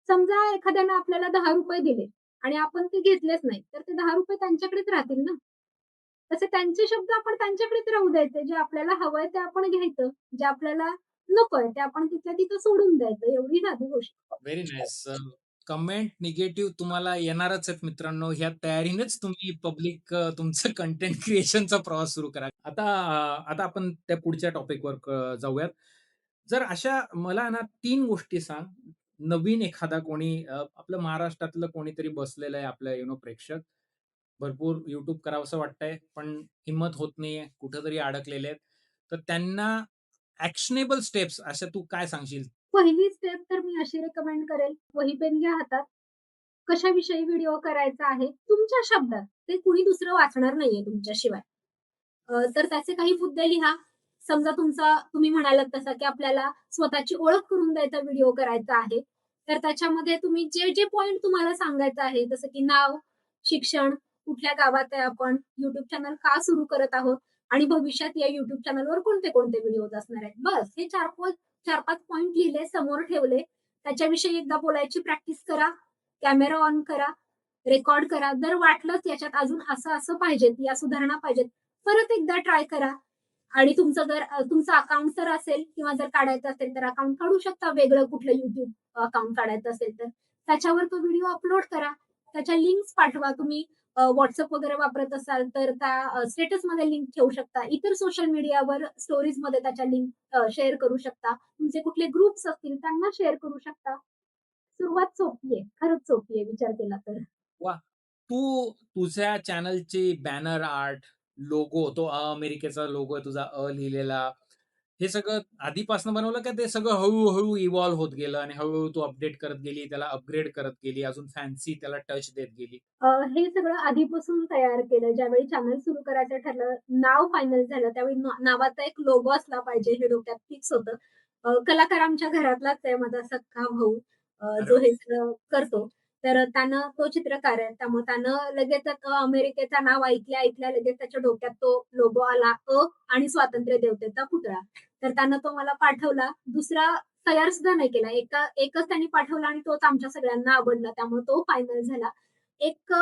समजा एखाद्यानं आपल्याला ₹10 दिले आणि आपण ते घेतलेच नाही, तर ते ₹10 त्यांच्याकडेच राहतील ना. तसे त्यांचे शब्द आपण त्यांच्याकडेच राहू द्यायचे. जे आपल्याला हवंय ते आपण घ्यायचं. जे आपल्याला नकोय ते आपण तिथल्या तिथं सोडून द्यायचं. एवढी साधी गोष्ट. Very nice. कमेंट निगेटिव्ह तुम्हाला येणारच आहेत मित्रांनो. ह्या तयारीनेच तुम्ही पब्लिक तुमचं कंटेंट क्रिएशनचा प्रवास सुरू करा. आता आपण त्या पुढच्या टॉपिकवर जाऊयात. जर अशा मला ना 3 गोष्टी सांग. नवीन एखादा कोणी आपलं महाराष्ट्रातलं कोणीतरी बसलेलं आहे आपलं प्रेक्षक. भरपूर YouTube करावसं वाटतंय, पण हिम्मत होत नाहीये. कुठेतरी अडकलेले आहेत. तर त्यांना ॲक्शनेबल स्टेप्स अशा तू काय सांगशील? पहिली स्टेप तर मी अशी रिकमेंड करेल, वही पेन घ्या हातात. कशाविषयी व्हिडिओ करायचा आहे, तुमच्या शब्दात. ते कुणी दुसरं वाचणार नाहीये तुमच्याशिवाय. तर त्याचे काही मुद्दे लिहा. समजा तुम्ही म्हणालात तसं, की आपल्याला स्वतःची ओळख करून द्यायचा व्हिडिओ करायचा आहे. तर त्याच्यामध्ये तुम्ही जे पॉइंट तुम्हाला सांगायचं आहे, जसं की नाव, शिक्षण, कुठल्या गावात आहे आपण, YouTube चॅनल का सुरू करत आहोत आणि भविष्यात या YouTube चॅनलवर कोणते-कोणते व्हिडिओज असणार आहेत. बस हे 4-5 पॉइंट लिहिले, समोर ठेवले. त्याच्याविषयी एकदा बोलायची प्रॅक्टिस करा. कॅमेरा ऑन करा. रेकॉर्ड करा. जर वाटलंच याच्यात अजून असं-असं पाहिजेत, या सुधारणा पाहिजेत, परत एकदा ट्राय करा. आणि तुमचं अकाउंट जर असेल किंवा जर काढायचं असेल, तर अकाउंट काढू शकता वेगळं कुठलं YouTube अकाउंट काढायचं असेल तर. त्याच्यावर तो व्हिडिओ अपलोड करा. त्याच्या लिंक्स पाठवा. तुम्ही WhatsApp वगैरे वापरत असाल, तर त्या स्टेटसमध्ये लिंक ठेवू शकता. इतर सोशल मीडियावर स्टोरीजमध्ये त्याच्या लिंक शेअर करू शकता. तुमचे कुठले ग्रुप्स असतील त्यांना शेअर करू शकता. सुरुवात सोपी आहे. खरंच सोपी आहे विचार केला तर. वाह! तू तुझ्या चॅनलची बॅनर आर्ट, लोगो तो अमेरिकेचा लोगो आहे तुझा लिहिलेला. हे सगळं आधीपासून बनवलं का ते सगळं हळू-हळू इव्हॉल्व होत गेलं आणि हळू-हळू तू अपडेट करत गेली, त्याला अपग्रेड करत गेली, अजून फॅन्सी त्याला टच देत गेली? हे सगळं आधीपासून तयार केलं. ज्यावेळी चॅनल सुरू करायचं ठरलं, नाव फायनल झालं, त्यावेळी नावाचा एक लोगो असला पाहिजे हे डोक्यात फिक्स होतं. कलाकार आमच्या घरातलाच आहे माझा सख्खा भाऊ अरे जो वाह! हे सगळं करतो. तर त्यानं तो चित्रकार आहे. त्यामुळे त्यानं लगेचच अमेरिकेचं नाव ऐकल्या-ऐकल्या लगेच त्याच्या डोक्यात तो लोगो आला. आणि स्वातंत्र्य देवतेचा पुतळा. तर त्यानं तो मला पाठवला. दुसरा तयार सुद्धा नाही केला. एकच त्यांनी पाठवला आणि तोच आमच्या सगळ्यांना आवडला. त्यामुळे तो फायनल झाला. एक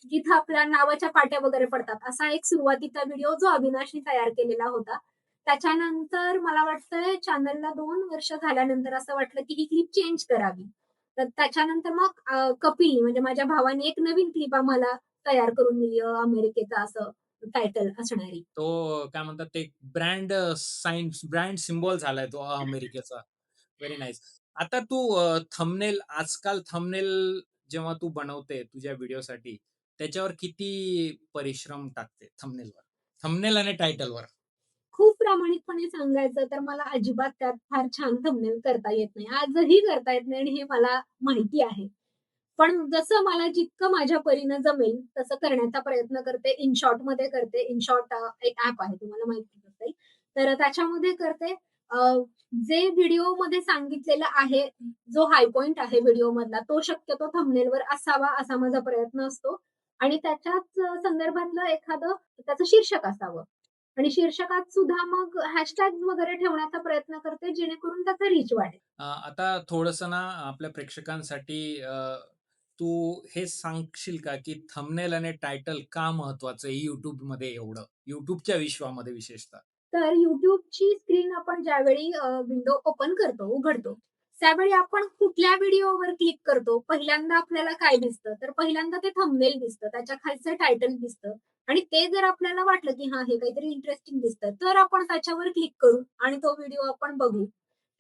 जिथं आपल्या नावाच्या पाट्या वगैरे पडतात, असा एक सुरुवातीचा व्हिडिओ जो अविनाशनी तयार केलेला होता. त्याच्यानंतर मला वाटतंय चॅनलला 2 वर्ष झाल्यानंतर असं वाटलं, की ही क्लिप चेंज करावी. तर त्याच्यानंतर मग कपिल म्हणजे माझ्या भावाने एक नवीन क्लिप आम्हाला तयार करून दिली अमेरिकेचा असं टायटल असणारी. तो काय म्हणतात ते ब्रँड ब्रँड सिम्बॉल झालाय तो अमेरिकेचा. Very nice. आता तू आजकाल थंबनेल जेव्हा तू बनवते तुझ्या व्हिडिओसाठी, त्याच्यावर किती परिश्रम टाकते थंबनेलवर? थंबनेल आणि टायटलवर? खूप प्रामाणिकपणे सांगायचं तर मला अजिबात त्यात फार छान थंबनेल करता येत नाही. आजही करता येत नाही आणि हे मला माहिती आहे. पण जसं मला जितकं माझ्या परीनं जमेल तसं करण्याचा प्रयत्न करते. InShotमध्ये करते. InShot एक ॲप आहे तुम्हाला माहितीच असेल. तर त्याच्यामध्ये करते. अ, जे व्हिडिओमध्ये सांगितलेलं आहे, जो हाय पॉइंट आहे व्हिडिओमधला तो शक्यतो थंबनेलवर असावा असा माझा प्रयत्न असतो आणि त्याच्याच संदर्भातलं एखादं त्याचं शीर्षक असावं. आणि शीर्षकात सुद्धा मग हॅशटॅग्स वगैरे ठेवण्याचा प्रयत्न करते, जेणेकरून त्याचा रीच वाढेल. आता थोडंसं ना आपल्या प्रेक्षकांसाठी तू हे सांगशील का, की थंबनेल आणि टायटल का महत्वाचं आहे YouTubeमध्ये एवढं? YouTubeच्या विश्वामध्ये विशेषतः? तर YouTubeची स्क्रीन आपण ज्यावेळी विंडो ओपन करतो, उघडतो, त्यावेळी आपण कुठल्या व्हिडिओवर क्लिक करतो, पहिल्यांदा आपल्याला काय दिसतं? तर पहिल्यांदा ते थंबनेल दिसतं, त्याच्या खालचं टायटल दिसतं आणि ते जर आपल्याला वाटलं, की हां, हे काहीतरी इंटरेस्टिंग दिसतं, तर आपण त्याच्यावर क्लिक करू आणि तो व्हिडिओ आपण बघू.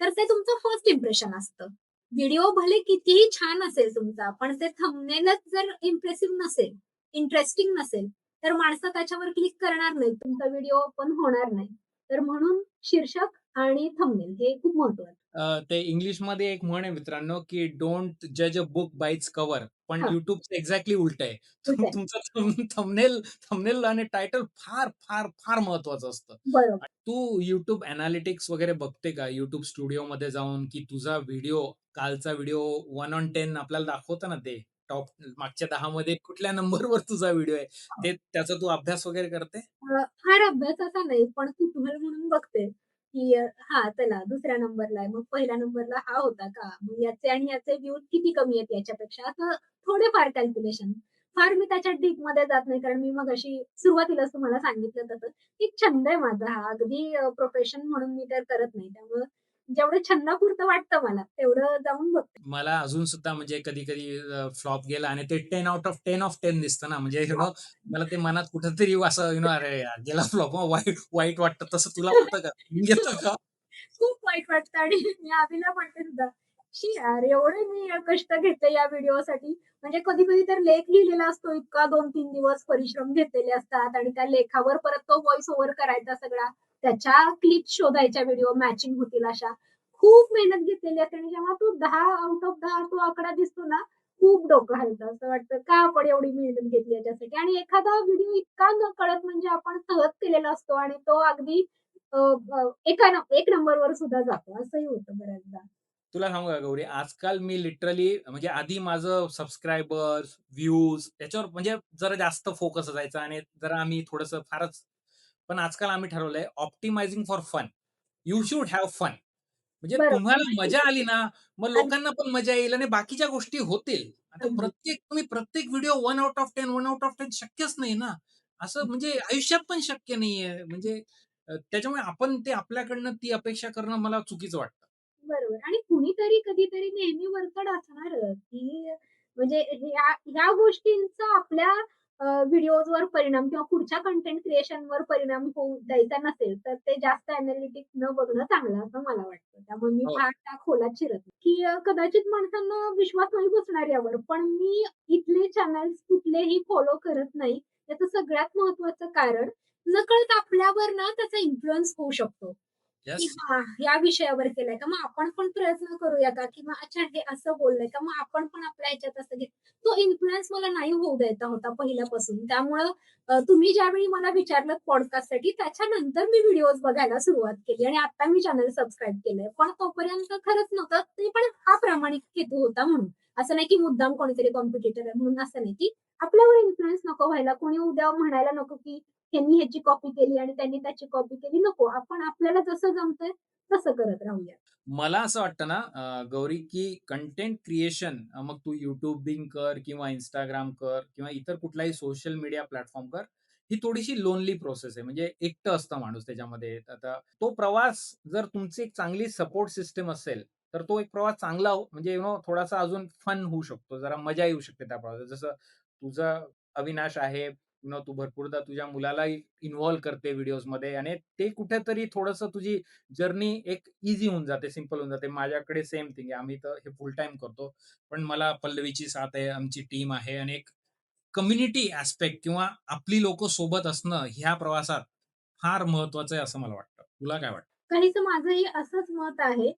तर ते तुमचं फर्स्ट इम्प्रेशन असतं. व्हिडिओ भले कितीही छान असेल तुमचा, पण ते थंबनेलच जर इम्प्रेसिव्ह नसेल, इंटरेस्टिंग नसेल, तर माणसं त्याच्यावर क्लिक करणार नाहीत. तुमचा व्हिडिओ ओपन होणार नाही. तर म्हणून शीर्षक आणि थंबनेल हे खूप महत्वाचं. ते इंग्लिशमध्ये एक म्हण आहे मित्रांनो, की डोंट जज a book by it's cover. पण हां, YouTubeचं एक्झॅक्टली उलटं आहे. उलट आहे. तुमचं थंबनेल थंबनेल आणि टायटल फार, फार, फार महत्वाचं असतं. बरोबर. तू YouTube एनालिटिक्स वगैरे बघते का? YouTube स्टुडिओमध्ये जाऊन, की तुझा व्हिडिओ कालचा व्हिडिओ 1 ऑन 10 आपल्याला दाखवतं ना ते टॉप मागच्या 10 मध्ये कुठल्या नंबरवर तुझा व्हिडिओ आहे. त्याचा तू अभ्यास वगैरे करते? फार अभ्यासाचा नाही, पण कुतूहल म्हणून बघते, की हां, चला दुसऱ्या नंबरला आहे. मग पहिल्या नंबरला हा होता का? मग याचे आणि याचे व्ह्यूज किती कमी आहेत याच्यापेक्षा? असं थोडेफार कॅल्क्युलेशन. फार मी त्याच्यात डीपमध्ये जात नाही, कारण मी मगाशी सुरुवातीलाच तुम्हाला सांगितलं तसं. एक छंद आहे माझा हा. अगदी प्रोफेशन म्हणून मी तर करत नाही. त्यामुळं जेवढं छंदापुरतं वाटतं मला, तेवढं जाऊन बघते. मला अजून सुद्धा म्हणजे कधी-कधी फ्लॉप गेला आणि ते 10 आउट ऑफ 10 ऑफ 10 दिसतं ना, म्हणजे मला ते मनात कुठेतरी असं अरे यार गेला फ्लॉप वाईट वाईट वाटतं. तसं तुला होतं का? येतं का? खूप वाईट वाटतं आणि मी अभिला म्हणते सुद्धा, "शी यार, एवढे मी कष्ट घेते या व्हिडिओसाठी." म्हणजे कधी-कधी तर लेख लिहिलेला असतो, इतका 2-3 दिवस परिश्रम घेतलेले असतात आणि त्या लेखावर परत तो व्हॉईस ओव्हर करायचा सगळा. त्याच्या क्लिप शोधायच्या व्हिडिओ मॅचिंग होतील अशा. खूप मेहनत घेतलेली असते आणि जेव्हा तो 10 आउट ऑफ 10 तो आकडा दिसतो ना, खूप डोकं हलतं. असं वाटतं, का आपण एवढी मेहनत घेतली याच्यासाठी? आणि एखादा व्हिडिओ इतका नकळत म्हणजे आपण सहज केलेला असतो आणि तो अगदी अ, अ, एक नंबरवर सुद्धा जातो. असंही होतं बऱ्याचदा. तुला सांगू का गौरी, आजकाल मी लिटरली म्हणजे आधी माझं सबस्क्रायबर्स, व्ह्यूज त्याच्यावर म्हणजे जरा जास्त फोकस असायचा आणि जरा आम्ही थोडंसं फारच पण आजकाल आम्ही ठरवलंय optimising for fun. You should have fun. म्हणजे बरोबर. तुम्हाला मजा आली ना, मग अगदी, लोकांना पण मजा येईल आणि बाकीच्या गोष्टी होतील. आता अगदी. तुम्ही प्रत्येक video 1 out of 10, 1 out of 10 शक्यच नाही ना. असं म्हणजे आयुष्यात पण शक्य नाहीये. म्हणजे त्याच्यामुळे आपण ते आपल्याकडनं ती अपेक्षा करणं मला चुकीचं वाटतं. बरोबर आणि कुणीतरी कधीतरी नेहमी वरचढ असणारच, की म्हणजे ह्या गोष्टींचा आपल्या व्हिडिओजवर परिणाम किंवा पुढच्या कंटेंट क्रिएशनवर परिणाम होऊ द्यायचा नसेल, तर ते जास्त एनालिटिक्स न बघणं चांगलं असं मला वाटतं. त्यामुळे मी हो. फार त्या खोलात शिरत नाही, की कदाचित माणसांना विश्वास नाही बसणार यावर, पण मी इथले चॅनल्स कुठलेही फॉलो करत नाही. त्याचं सगळ्यात महत्त्वाचं कारण नकळत आपल्यावर ना त्याचा इन्फ्लुअन्स होऊ शकतो. की येस. हां, या विषयावर केलंय का? मग आपण पण प्रयत्न करूया का? किंवा अच्छा हे असं बोललंय का? मग आपण पण आपल्या ह्याच्यात असं घे तो इन्फ्लुअन्स मला नाही होऊ द्यायचा होता पहिल्यापासून. त्यामुळं तुम्ही ज्यावेळी मला विचारलत पॉडकास्टसाठी त्याच्यानंतर मी व्हिडिओज बघायला सुरुवात केली आणि आता मी चॅनल सबस्क्राईब केलंय. पण तोपर्यंत खरंच नव्हतं. ते पण हा प्रामाणिक हेतू होता म्हणून. असं नाही की मुद्दाम कोणीतरी कॉम्पिटिटर आहे म्हणून असं नाही, की आपल्यावर इन्फ्लुअन्स नको व्हायला. कोणी उद्या म्हणायला नको, की ह्यांनी ह्याची कॉपी केली आणि त्यांनी त्याची कॉपी केली. नको. आपण आपल्याला जसं जमतंय तसं करत राहूया. मला असं वाटतं ना गौरी, की कंटेंट क्रिएशन मग तू युट्यूबिंग कर किंवा Instagram कर किंवा इतर कुठलाही सोशल मीडिया प्लॅटफॉर्म कर. ही थोडीशी लोनली प्रोसेस आहे. म्हणजे एकटं असतं माणूस त्याच्यामध्ये. आता तो प्रवास जर तुमची एक चांगली सपोर्ट सिस्टम असेल, तर तो एक प्रवास चांगला म्हणजे थोडासा अजून फन होऊ शकतो. जरा मजा येऊ शकते त्या प्रवासात. जसं तुझा अविनाश आहे. तू भरपूरदा तुझ्या मुलाला इन्व्हॉल्व करते व्हिडिओजमध्ये आणि ते कुठेतरी थोडंसं तुझी जर्नी एक ईझी होऊन जाते, सिंपल होऊन जाते. माझ्याकडे सेम थिंग आहे. आम्ही तर हे फुल टाईम करतो. पण मला पल्लवीची साथ आहे, आमची टीम आहे आणि एक कम्युनिटी ॲस्पेक्ट किंवा आपली लोकं सोबत असणं ह्या प्रवासात फार महत्वाचं आहे असं मला वाटतं. तुला काय वाटतं? काहीसं माझंही असंच मत आहे.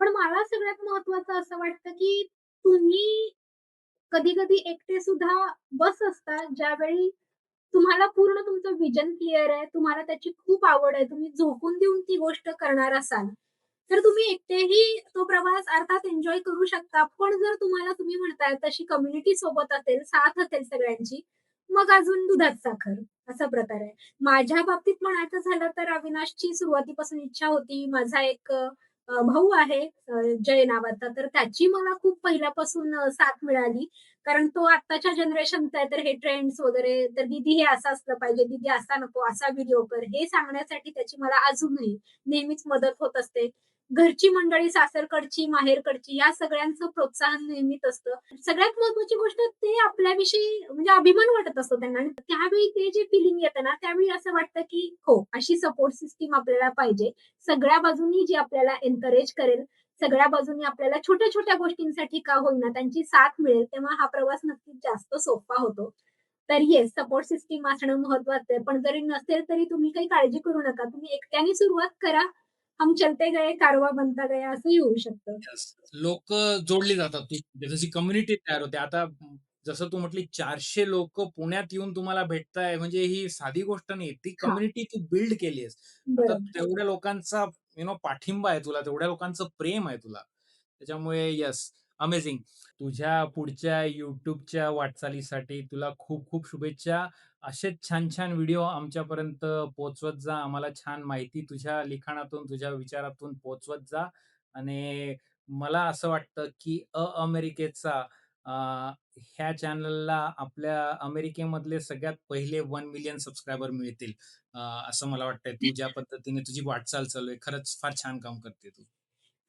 पण मला सगळ्यात महत्त्वाचं असं वाटतं, की तुम्ही कधी-कधी एकटे सुद्धा बस असता, ज्यावेळी तुम्हाला पूर्ण तुमचं व्हिजन क्लिअर आहे, तुम्हाला त्याची खूप आवड आहे, तुम्ही झोकून देऊन ती गोष्ट करणार असाल, तर तुम्ही एकटेही तो प्रवास अर्थात एन्जॉय करू शकता. पण जर तुम्हाला तुम्ही म्हणताय तशी कम्युनिटी सोबत असेल, साथ असेल सगळ्यांची, मग अजून दुधात साखर असा प्रकार आहे. माझ्या बाबतीत म्हणायचं झालं तर अविनाशची सुरुवातीपासून इच्छा होती. माझा एक भाऊ आहे जय नावाचा, तर त्याची मला खूप पहिल्यापासून साथ मिळाली. कारण तो आत्ताच्या जनरेशनचा आहे, तर हे ट्रेंड्स वगैरे, तर दीदी हे असं असलं पाहिजे, दीदी असा नको, असा व्हिडिओ कर, हे सांगण्यासाठी त्याची मला अजूनही नेहमीच मदत होत असते. घरची मंडळी, सासरकडची, माहेरकडची या सगळ्यांचं प्रोत्साहन नेहमीच असतं. सगळ्यात महत्त्वाची गोष्ट ते आपल्याविषयी म्हणजे अभिमान वाटत असतो त्यांना आणि त्यावेळी ते जे फीलिंग येतं ना, त्यावेळी असं वाटतं, की हो, अशी सपोर्ट सिस्टम आपल्याला पाहिजे. सगळ्या बाजूंनी जी आपल्याला एन्करेज करेल, सगळ्या बाजूंनी आपल्याला छोट्या-छोट्या गोष्टींसाठी का होईना त्यांची साथ मिळेल, तेव्हा हा प्रवास नक्कीच जास्त सोपा होतो. तर येस, सपोर्ट सिस्टम असणं महत्वाचं आहे. पण जरी नसेल तरी तुम्ही काही काळजी करू नका. तुम्ही एकट्याने सुरुवात करा. हम चलते गए, कारवां बनता गया असंही होऊ शकतं. येस. लोकं जोडली जातात. जशी कम्युनिटी तयार होते. आता जसं तू म्हटली 400 लोकं पुण्यात येऊन तुम्हाला भेटताय म्हणजे ही साधी गोष्ट नाही. ती हां, कम्युनिटी तू बिल्ड केली आहेस. आता बरोबर. तेवढ्या लोकांचा पाठिंबा आहे तुला, तेवढ्या लोकांचं प्रेम आहे तुला. त्याच्यामुळे येस, अमेझिंग. तुझ्या पुढच्या YouTubeच्या वाटचालीसाठी तुला खूप खूप शुभेच्छा. असेच छान-छान व्हिडिओ आमच्यापर्यंत पोहोचवत जा. आम्हाला छान माहिती तुझ्या लिखाणातून, तुझ्या विचारातून पोहोचवत जा आणि मला असं वाटतं, की अमेरिकेचा अ, ह्या चॅनलला आपल्या अमेरिकेमधले सगळ्यात पहिले 1 मिलियन सबस्क्रायबर मिळतील. अ, असं मला वाटतंय. तू ज्या पद्धतीने तुझी वाटचाल चालू आहे, खरंच फार छान काम करते तू.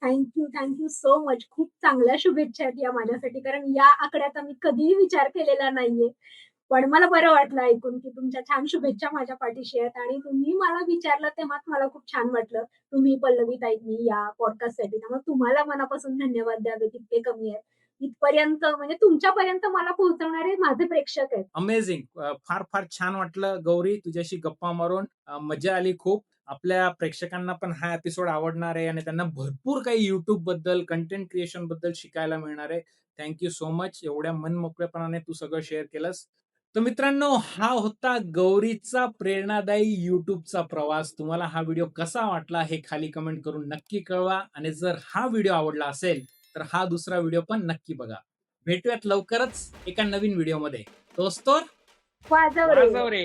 Thank you so much. खूप चांगल्या शुभेच्छा आहेत या माझ्यासाठी. कारण या आकड्याचा मी कधीही विचार केलेला नाहीये. पण मला बरं वाटलं ऐकून, की तुमच्या छान शुभेच्छा माझ्या पाठीशी आहेत आणि तुम्ही मला विचारलं तेव्हाच मला खूप छान वाटलं. तुम्ही पल्लवी ताईंनी या पॉडकास्टसाठी. त्यामुळे तुम्हाला मनापासून धन्यवाद द्यावे तितके कमी आहेत. इथपर्यंत म्हणजे तुमच्यापर्यंत मला पोहोचवणारे माझे प्रेक्षक आहेत. अमेझिंग! फार फार छान वाटलं गौरी तुझ्याशी गप्पा मारून. मजा आली खूप. आपल्या प्रेक्षकांना पण हा एपिसोड आवडणार आहे आणि त्यांना भरपूर काही YouTube बद्दल, कंटेंट क्रिएशन बद्दल शिकायला मिळणार आहे. Thank you so much. एवढ्या मनमोकळेपणाने तू सगळं शेअर केलंस. तर मित्रांनो, हा होता गौरीचा प्रेरणादायी YouTubeचा प्रवास. तुम्हाला हा व्हिडिओ कसा वाटला हे खाली कमेंट करून नक्की कळवा आणि जर हा व्हिडिओ आवडला असेल, तर हा दुसरा व्हिडिओ पण नक्की बघा. भेटूयात लवकरच एका नवीन व्हिडिओमध्ये. तोच तर वाजव रे! वाजव रे